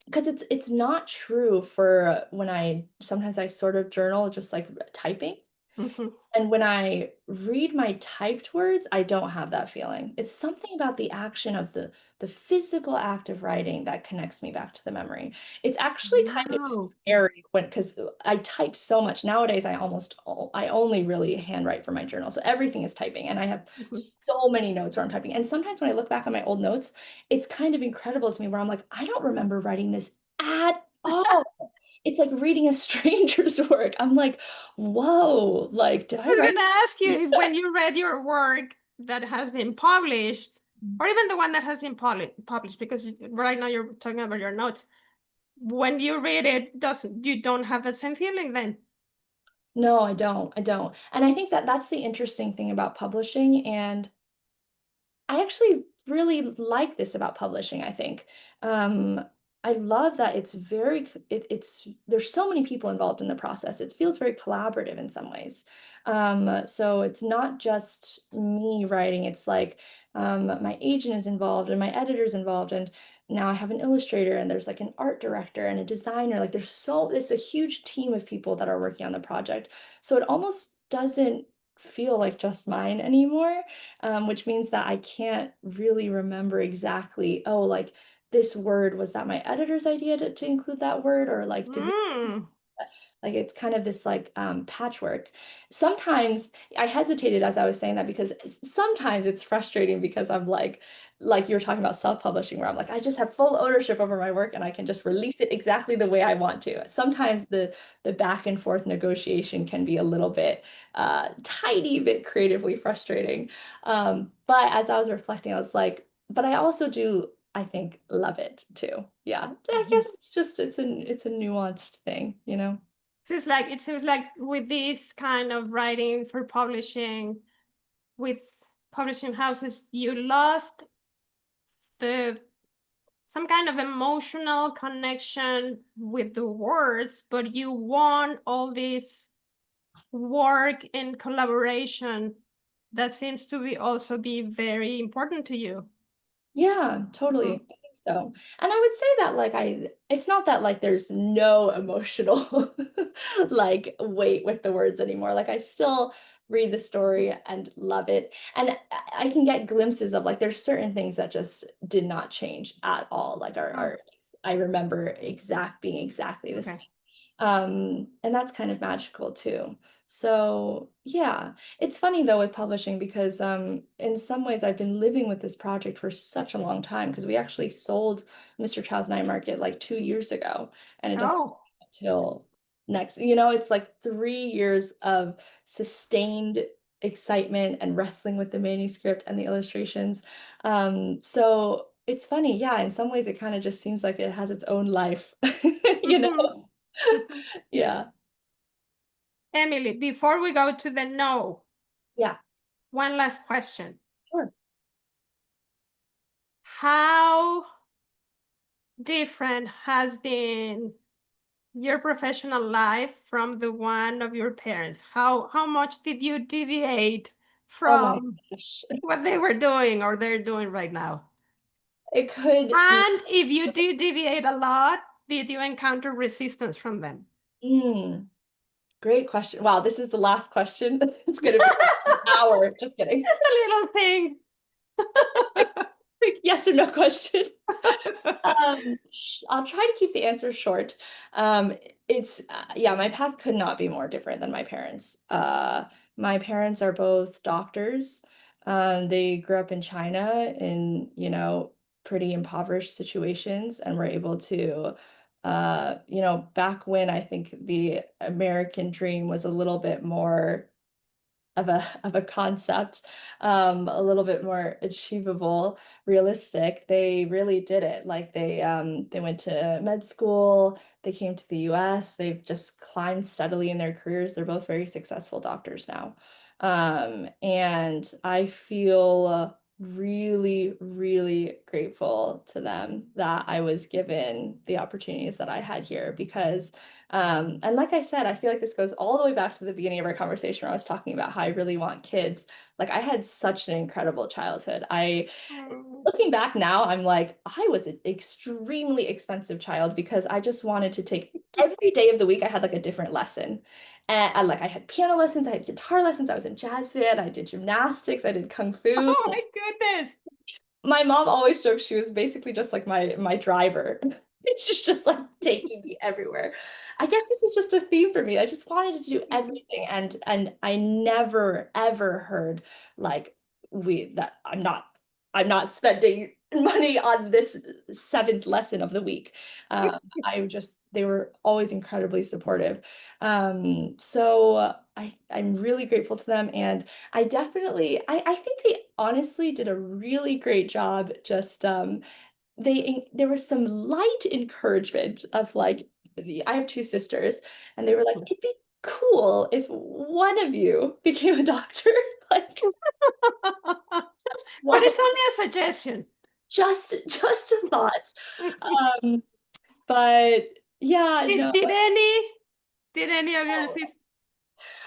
because it's not true for when sometimes I sort of journal just like typing. Mhm. And when I read my typed words, I don't have that feeling. It's something about the action of the physical act of writing that connects me back to the memory. It's actually kind of Wow. scary when because I type so much nowadays. I only really handwrite for my journal, so everything is typing, and I have Mhm. so many notes where I'm typing. And sometimes when I look back on my old notes, it's kind of incredible to me where I'm like, I don't remember writing this at all. It's like reading a stranger's work. I'm like, whoa, like, did I I was write? gonna ask you if when you read your work that has been published, or even the one that has been published, because right now you're talking about your notes. When you read it, doesn't you don't have that same feeling then? No, I don't. I don't. And I think that that's the interesting thing about publishing. And I actually really like this about publishing, I think. Um, I love that it's there's so many people involved in the process. It feels very collaborative in some ways. So it's not just me writing, it's like my agent is involved and my editor's involved, and now I have an illustrator and there's like an art director and a designer. Like it's a huge team of people that are working on the project. So it almost doesn't feel like just mine anymore, which means that I can't really remember exactly, oh, like this word, was that my editor's idea to include that word? Or like, did we, Mm. like, it's kind of this like patchwork. Sometimes I hesitated as I was saying that because sometimes it's frustrating because I'm like you were talking about self-publishing, where I'm like, I just have full ownership over my work and I can just release it exactly the way I want to. Sometimes the back and forth negotiation can be a little bit tiny bit creatively frustrating. But as I was reflecting, I was like, but I also do, I think, love it too. Yeah. I guess it's a nuanced thing, you know? Just like it seems like with this kind of writing for publishing, with publishing houses, you lost the some kind of emotional connection with the words, but you want all this work in collaboration that seems to be also be very important to you. Yeah, totally. Mhm. I think so. And I would say that it's not that like there's no emotional like weight with the words anymore. Like I still read the story and love it. And I can get glimpses of like there's certain things that just did not change at all. Like Oh, I remember being exactly the same. okay. And that's kind of magical too. So yeah, it's funny though with publishing because in some ways I've been living with this project for such a long time because we actually sold Mr. Chow's Night Market like 2 years ago, and it doesn't Oh. until next, it's like 3 years of sustained excitement and wrestling with the manuscript and the illustrations. So it's funny, yeah, in some ways it kind of just seems like it has its own life, you know? Mhm. Mhm. Yeah. Emily, before we go to the no, Yeah, one last question. sure. How different has been your professional life from the one of your parents? How much did you deviate Oh my from gosh. what they were doing or they're doing right now? It could. And if you did deviate a lot, did you encounter resistance from them? Mm, great question. Wow, this is the last question. It's gonna be like an hour. Just kidding. Just a little thing. Just a quick yes or no question. I'll try to keep the answer short. Um, it's yeah, my path could not be more different than my parents. My parents are both doctors. They grew up in China in, pretty impoverished situations and were able to, back when I think the American dream was a little bit more of a concept, a little bit more achievable, realistic. They really did it. Like they went to med school, they came to the US, they've just climbed steadily in their careers. They're both very successful doctors now. And I feel really, really grateful to them that I was given the opportunities that I had here because and like I said, I feel like this goes all the way back to the beginning of our conversation where I was talking about how I really want kids. Like I had such an incredible childhood. Mm. Looking back now, I'm like, I was an extremely expensive child because I just wanted to take every day of the week. I had like a different lesson. And I had piano lessons, I had guitar lessons, I was in jazz band, I did gymnastics, I did kung fu. Oh my goodness. My mom always joked she was basically just like my driver. She's just like taking me everywhere. I guess this is just a theme for me. I just wanted to do everything, and I never ever heard like we that I'm not spending money on this seventh lesson of the week. They were always incredibly supportive. So I'm really grateful to them, and I think they honestly did a really great job. Just there was some light encouragement of like I have two sisters, and they were like, it'd be cool if one of you became a doctor. Like just But one, it's only a suggestion. just a thought. Um, but yeah, Did, no. did any did any of your sisters?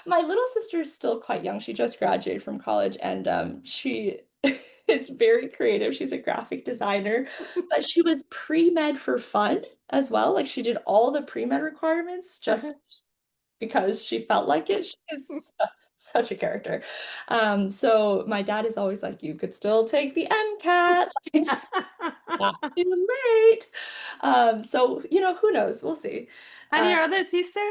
My little sister is still quite young. She just graduated from college, and she is very creative. She's a graphic designer, but she was pre-med for fun as well. Like she did all the pre-med requirements just because she felt like it. She is such a character. So my dad is always like, you could still take the MCAT. It's not too late. So who knows? We'll see. And Uh, your other sister?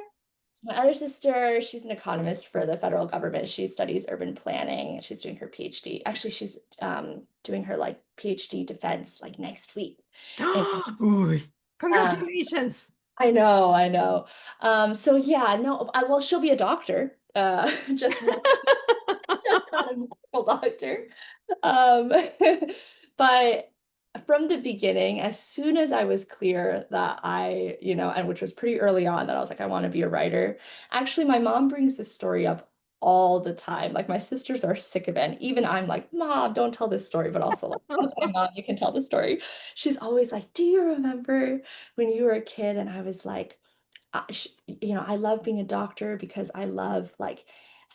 my other sister, she's an economist for the federal government. She studies urban planning. She's doing her PhD. Actually, she's doing her like PhD defense like next week. And Ooh. uh, Congratulations. I know, I know. So yeah, no, well, she'll be a doctor. Just not a medical doctor. Um, but from the beginning, as soon as I was clear that and which was pretty early on, that I was like, I want to be a writer. Actually, my mom brings this story up all the time. Like my sisters are sick of it. And even I'm like, Mom, don't tell this story, but also like, okay, Mom, you can tell the story. She's always like, do you remember when you were a kid? And I was like, I love being a doctor because I love like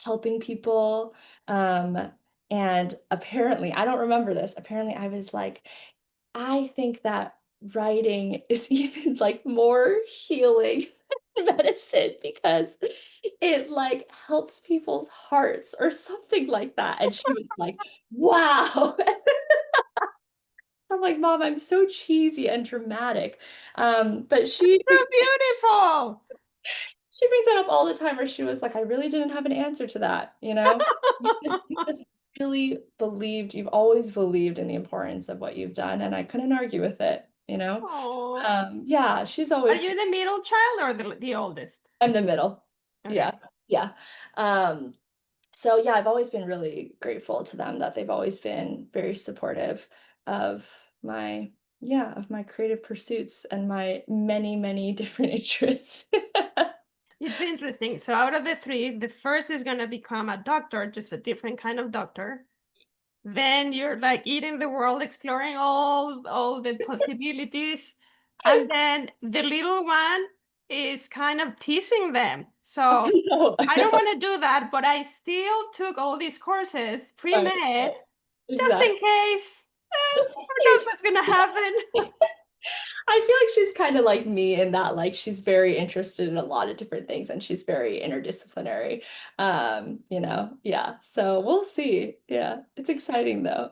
helping people. Um, and apparently, I don't remember this. Apparently, I was like, I think that writing is even like more healing than medicine because it like helps people's hearts or something like that. And she was like, wow. I'm like, Mom, I'm so cheesy and dramatic. But she So beautiful. She brings that up all the time where she was like, I really didn't have an answer to that, you know? You just really believed, you've always believed in the importance of what you've done, and I couldn't argue with it, you know? Oh, Yeah, she's are always, you the middle child or the oldest? I'm the middle. Yeah, Okay. yeah. Um, so yeah, I've always been really grateful to them that they've always been very supportive of my, yeah, of my creative pursuits and my many, many different interests. It's interesting. So out of the three, the first is going to become a doctor, just a different kind of doctor. Then you're like eating the world, exploring all the possibilities. And then the little one is kind of teasing them. So I know, I I don't know. want to do that, but I still took all these courses Right, pre-med right. just in Exactly. case. Just in Who knows case. what's gonna happen? I feel like she's kind of like me in that like she's very interested in a lot of different things and she's very interdisciplinary. Yeah. So we'll see. Yeah. It's exciting though.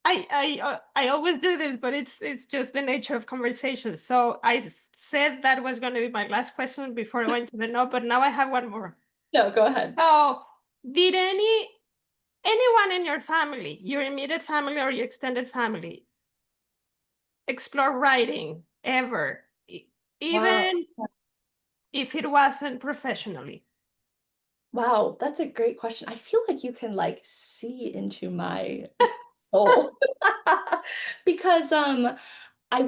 I always do this, but it's just the nature of conversation. So I said that was going to be my last question before I went to the no, but now I have one more. No, go ahead. So did anyone in your family, your immediate family or your extended family, explore writing ever, Wow. even if it wasn't professionally? Wow, that's a great question. I feel like you can like see into my soul. Because I'm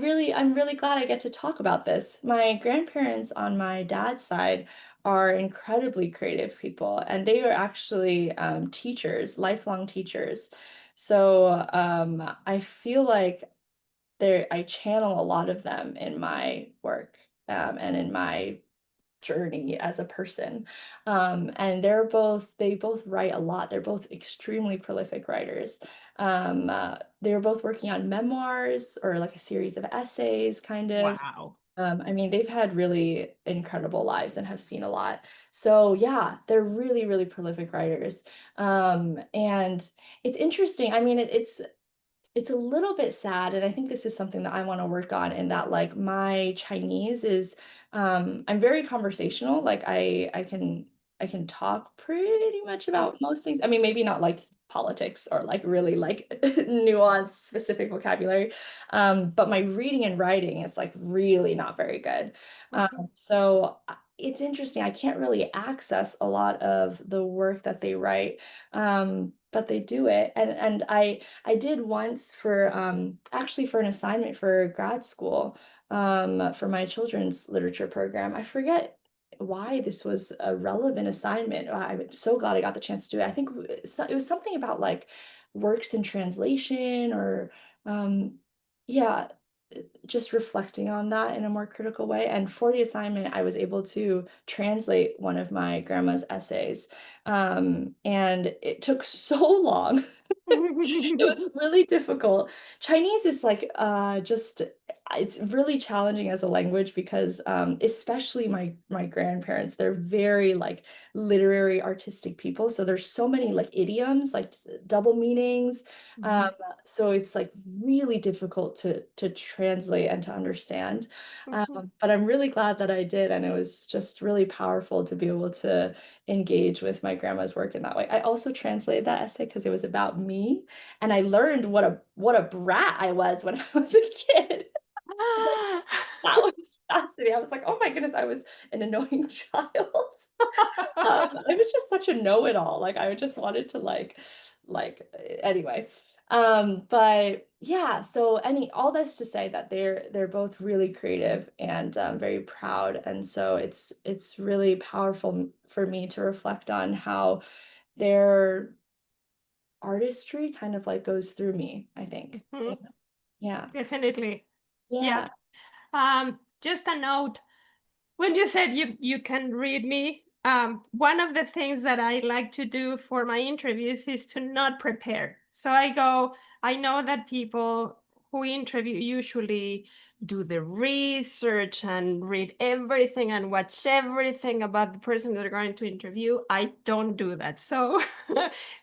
really glad I get to talk about this. My grandparents on my dad's side are incredibly creative people, and they are actually teachers, lifelong teachers. So I feel like I channel a lot of them in my work and in my journey as a person. And they both write a lot. They're both extremely prolific writers. They were both working on memoirs or like a series of essays, kind of. Wow. I mean, they've had really incredible lives and have seen a lot. So yeah, they're really, really prolific writers. And it's interesting. I mean, it's a little bit sad, and I think this is something that I want to work on in that like my Chinese is I'm very conversational. Like I can talk pretty much about most things. I mean, maybe not like politics or like really like nuanced specific vocabulary. But my reading and writing is like really not very good. Mhm. It's interesting. I can't really access a lot of the work that they write. But they do it. And I did once for actually for an assignment for grad school for my children's literature program. I forget why this was a relevant assignment. I'm so glad I got the chance to do it. I think it was something about like works in translation or um, yeah, just reflecting on that in a more critical way. And for the assignment, I was able to translate one of my grandma's essays. And it took so long. It was really difficult. Chinese is like just it's really challenging as a language because especially my grandparents, they're very like literary artistic people. So there's so many like idioms, like double meanings. Um, Mhm. so it's like really difficult to translate and to understand. Mhm. But I'm really glad that I did, and it was just really powerful to be able to engage with my grandma's work in that way. I also translated that essay because it was about me, and I learned what a brat I was when I was a kid. So that was fascinating. I was like, oh my goodness, I was an annoying child. I was just such a know-it-all. Like I just wanted to anyway. But yeah, so all this to say that they're both really creative and very proud. And so it's really powerful for me to reflect on how their artistry kind of like goes through me, I think. Mhm. Yeah. Definitely. Yeah. Yeah. Just a note. When you said you can read me, one of the things that I like to do for my interviews is to not prepare. So I know that people who interview usually do the research and read everything and watch everything about the person they're going to interview. I don't do that. So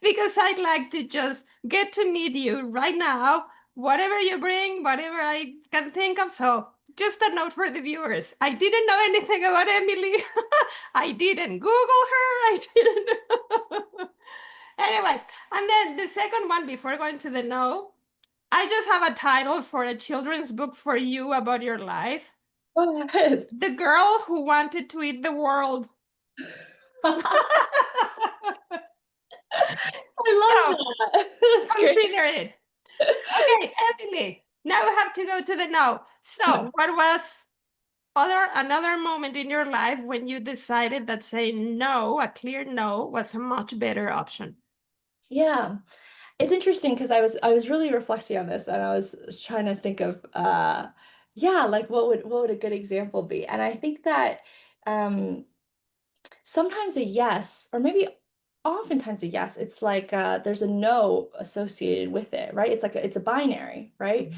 because I'd like to just get to meet you right now, whatever you bring, whatever I can think of. So just a note for the viewers. I didn't know anything about Emily. I didn't Google her. I didn't. Anyway, and then the second one before going to the no, I just have a title for a children's book for you about your life. Go ahead. The girl who wanted to eat the world. I So love that. That's great. consider it. Okay, Emily. Now we have to go to the no. So, what was another moment in your life when you decided that saying no, a clear no, was a much better option? Yeah. It's interesting because I was really reflecting on this and I was trying to think of yeah, like what would a good example be? And I think that um sometimes a yes, or maybe oftentimes a yes, it's like there's a no associated with it, right? It's like it's a binary, right?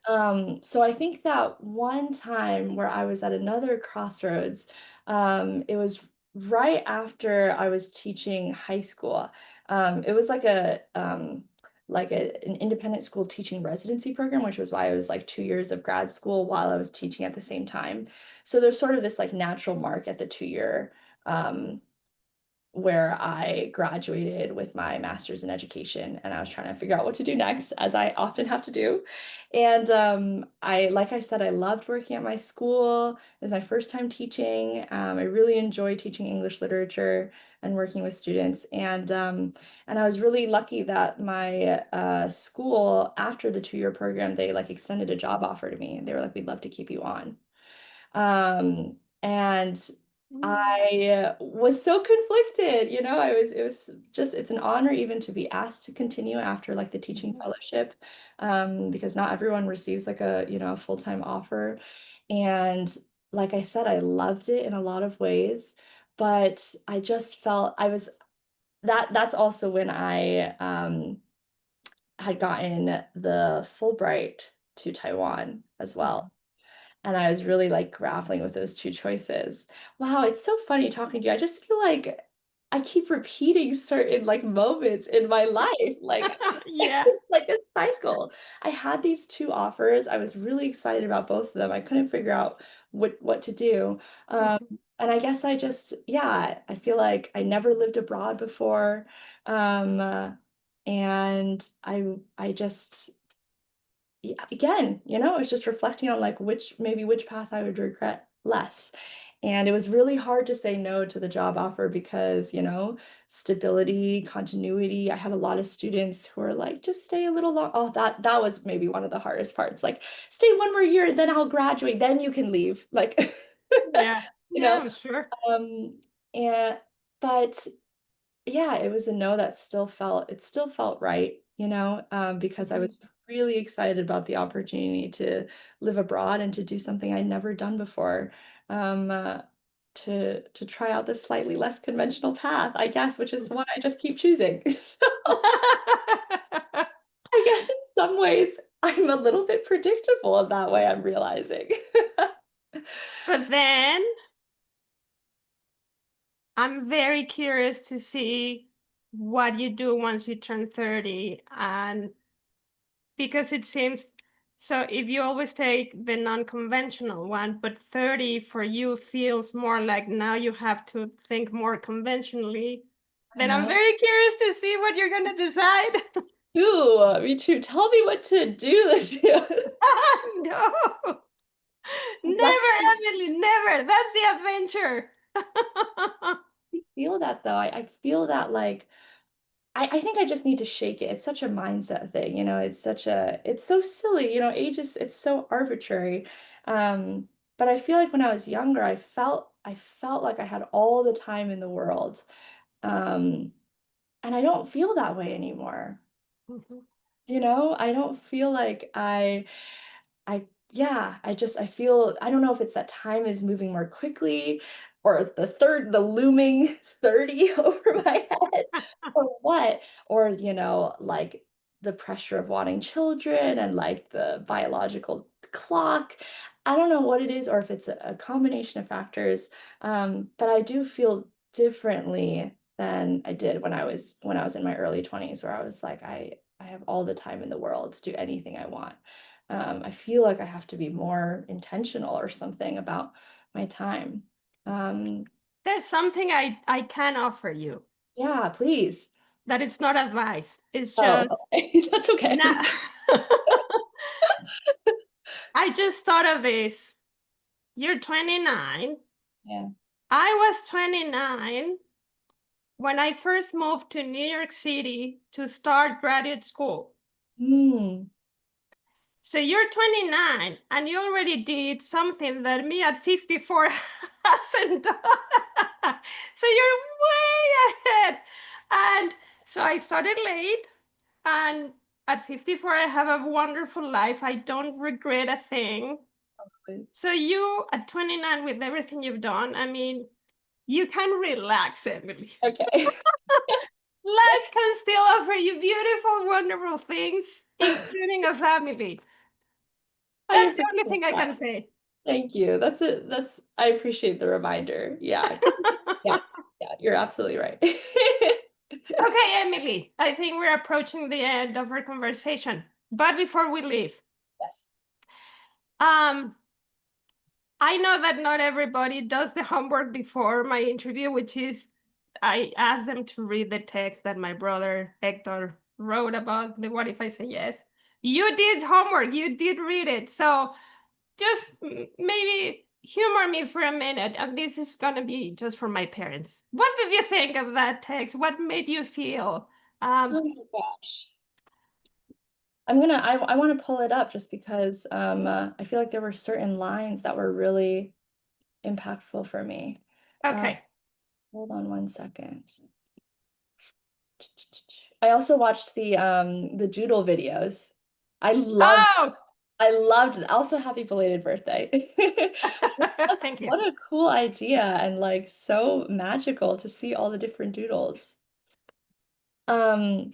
Mhm. So I think that one time where I was at another crossroads, it was right after I was teaching high school. It was like an independent school teaching residency program, which was why I was like 2 years of grad school while I was teaching at the same time. So there's sort of this like natural mark at the 2 year um, where I graduated with my master's in education and I was trying to figure out what to do next, as I often have to do. And like I said, I loved working at my school. It was my first time teaching. I really enjoyed teaching English literature and working with students. And I was really lucky that my school, after the 2 year program, they like extended a job offer to me. They were like, "We'd love to keep you on." And Mm. I was so conflicted, you know, it was just, it's an honor even to be asked to continue after like the teaching Mhm. fellowship, because not everyone receives like a, you know, a full-time offer. And like I said, I loved it in a lot of ways, but I just felt I was, that's also when I had gotten the Fulbright to Taiwan as well. And I was really like grappling with those two choices. Wow, it's so funny talking to you. I just feel like I keep repeating certain like moments in my life. Like Yeah. it's like a cycle. I had these two offers. I was really excited about both of them. I couldn't figure out what to do. Um, Mhm. and I guess I just, yeah, I feel like I never lived abroad before. Um, uh, and I just yeah, again, you know, it's just reflecting on like which path I would regret less. And it was really hard to say no to the job offer because, you know, stability, continuity. I had a lot of students who were like, just stay a little long. Oh, that was maybe one of the hardest parts. Like, stay one more year, then I'll graduate, then you can leave. Like, Yeah. you Yeah, know, I'm sure. um, and but yeah, it was a no that it still felt right, you know, because I was Mhm. really excited about the opportunity to live abroad and to do something I'd never done before. Um, uh, to try out this slightly less conventional path, I guess, which is the one I just keep choosing. So I guess in some ways I'm a little bit predictable in that way, I'm realizing. But then I'm very curious to see what you do once you turn 30. And because it seems so, if you always take the non-conventional one, but 30 for you feels more like now you have to think more conventionally, I then I'm know. very curious to see what you're going to decide. Ooh, me too. Tell me what to do this year. No, never, Emily, never. That's the adventure. Feel that though. I feel that like I think I just need to shake it. It's such a mindset thing, you know, it's so silly, you know, age is it's so arbitrary. But I feel like when I was younger, I felt like I had all the time in the world. Um, and I don't feel that way anymore. Mhm. You know, I don't feel like yeah, I feel, I don't know if it's that time is moving more quickly or the looming 30 over my head or what, or, you know, like the pressure of wanting children and like the biological clock. I don't know what it is or if it's a combination of factors. But I do feel differently than I did when I was in my early 20s, where I was like, I have all the time in the world to do anything I want. I feel like I have to be more intentional or something about my time. Um, There's something I can offer you yeah, please. that it's not advice. It's Oh, just okay. That's okay. now. I just thought of this. You're 29. Yeah. I was 29 when I first moved to New York City to start graduate school. Mm, So you're 29 and you already did something that me at 54 hasn't done. So you're way ahead. And so I started late, and at 54 I have a wonderful life. I don't regret a thing. So you at 29 with everything you've done, I mean, you can relax, Emily. okay. Life can still offer you beautiful, wonderful things, including a family. I That's the only appreciate thing I that. can say. Thank you. That's it. I appreciate the reminder. Yeah. Yeah. Yeah. You're absolutely right. Okay, Emily, I think we're approaching the end of our conversation. But before we leave, Yes. um, I know that not everybody does the homework before my interview, which is I asked them to read the text that my brother Hector wrote about the What If I Say Yes. You did homework, you did read it. So just maybe humor me for a minute. And this is going to be just for my parents. What did you think of that text? What made you feel? Oh my gosh. I want to pull it up just because I feel like there were certain lines that were really impactful for me. Uh, Okay. hold on one second. I also watched the doodle videos. I loved Oh, I loved it. Also, happy belated birthday. thank you. What a cool idea and like so magical to see all the different doodles. Um,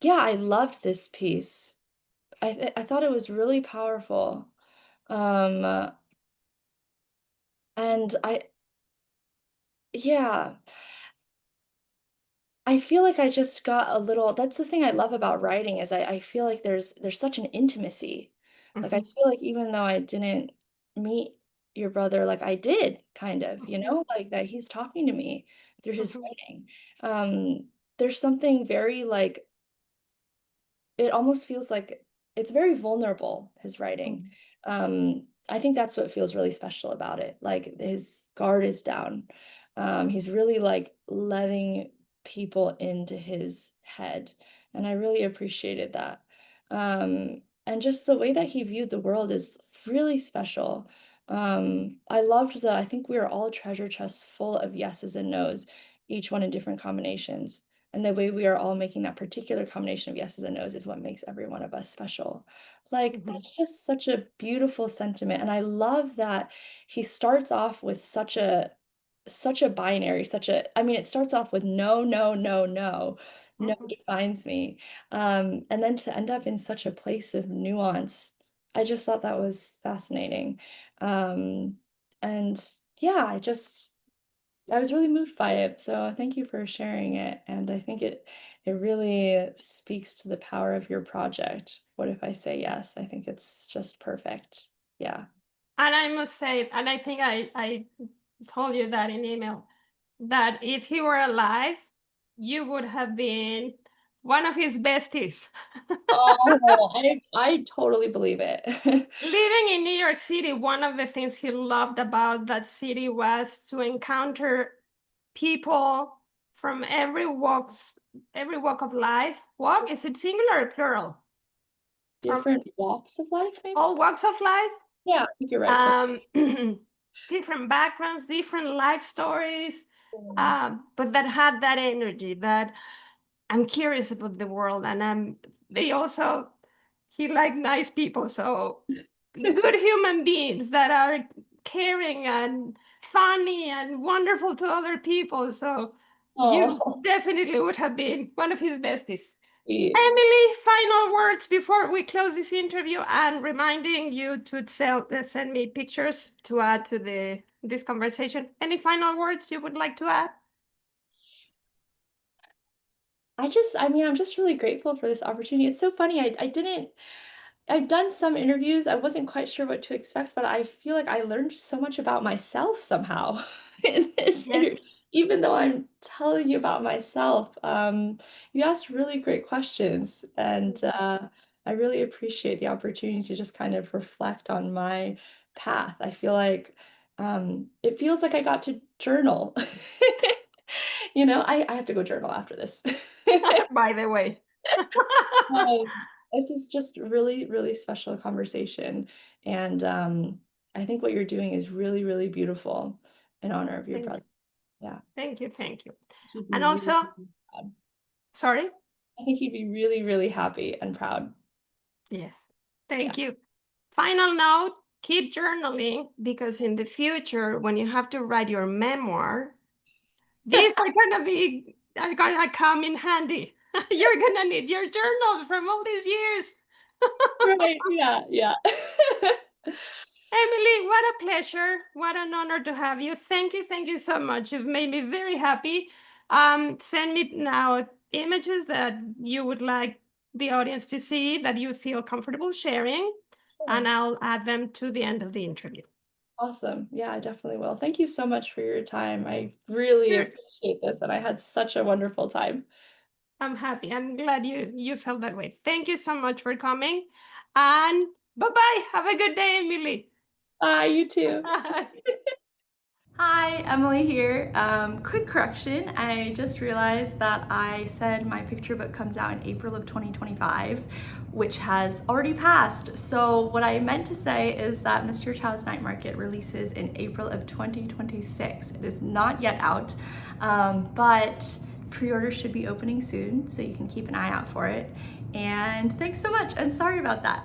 yeah, I loved this piece. I thought it was really powerful. Um, and yeah, I feel like I just got a little, that's the thing I love about writing is I feel like there's such an intimacy. Like I Mhm, feel like even though I didn't meet your brother, like I did kind of, mhm, like that he's talking to me through his mhm, writing. There's something very like it almost feels like it's very vulnerable, his writing. mhm, I think that's what feels really special about it. Like his guard is down. He's really like letting people into his head. And I really appreciated that. And just the way that he viewed the world is really special. I loved I think we are all treasure chests full of yeses and nos, each one in different combinations. And the way we are all making that particular combination of yeses and nos is what makes every one of us special. Like, mhm, that's just such a beautiful sentiment. And I love that he starts off with such a binary, I mean, it starts off with no, no, no, no, no mhm. defines me. And then to end up in such a place of nuance, I just thought that was fascinating. Um, and yeah, I was really moved by it. So thank you for sharing it. And I think it really speaks to the power of your project. What if I say yes? I think it's just perfect. Yeah. And I must say, and I think I told you that in email, that if he were alive, you would have been one of his besties. Oh, I totally believe it. Living in New York City, one of the things he loved about that city was to encounter people from every walk of life. Walk, is it singular or plural? From Different walks of life, maybe? all walks of life. Yeah, I think you're right. Um, different backgrounds, different life stories, Mm. but that had that energy that I'm curious about the world, and they also he liked nice people, so good human beings that are caring and funny and wonderful to other people. So you Oh, definitely would have been one of his besties. sweet. Emily, final words before we close this interview, and reminding you to send me pictures to add to this conversation. Any final words you would like to add? I mean, I'm just really grateful for this opportunity. It's so funny. I didn't. I've done some interviews. I wasn't quite sure what to expect, but I feel like I learned so much about myself somehow in this Yes. interview, even though I'm telling you about myself. You asked really great questions, and I really appreciate the opportunity to just kind of reflect on my path. I feel like it feels like I got to journal. I have to go journal after this. By the way. Um, this is just really, really special conversation. And I think what you're doing is really, really beautiful in honor of your Thank brother. you. Yeah. Thank you. Thank you. He'd be And really, also, really proud. sorry. I think he'd be really, really happy and proud. Yes. Yeah. Thank you. Final note, keep journaling because in the future, when you have to write your memoir, these are gonna come in handy. You're gonna need your journals from all these years. Right. Yeah. Yeah. Emily, what a pleasure. What an honor to have you. Thank you so much. You've made me very happy. Send me now images that you would like the audience to see that you feel comfortable sharing, and Sure. I'll add them to the end of the interview. Awesome. Yeah, I definitely will. Thank you so much for your time. I really Sure. appreciate this, and I had such a wonderful time. I'm happy. I'm glad you felt that way. Thank you so much for coming. And bye-bye. Have a good day, Emily. Bye, you too. Hi, Emily here. Quick correction. I just realized that I said my picture book comes out in April of 2025, which has already passed. So what I meant to say is that Mr. Chow's Night Market releases in April of 2026. It is not yet out, but pre-order should be opening soon, so you can keep an eye out for it. And thanks so much, and sorry about that.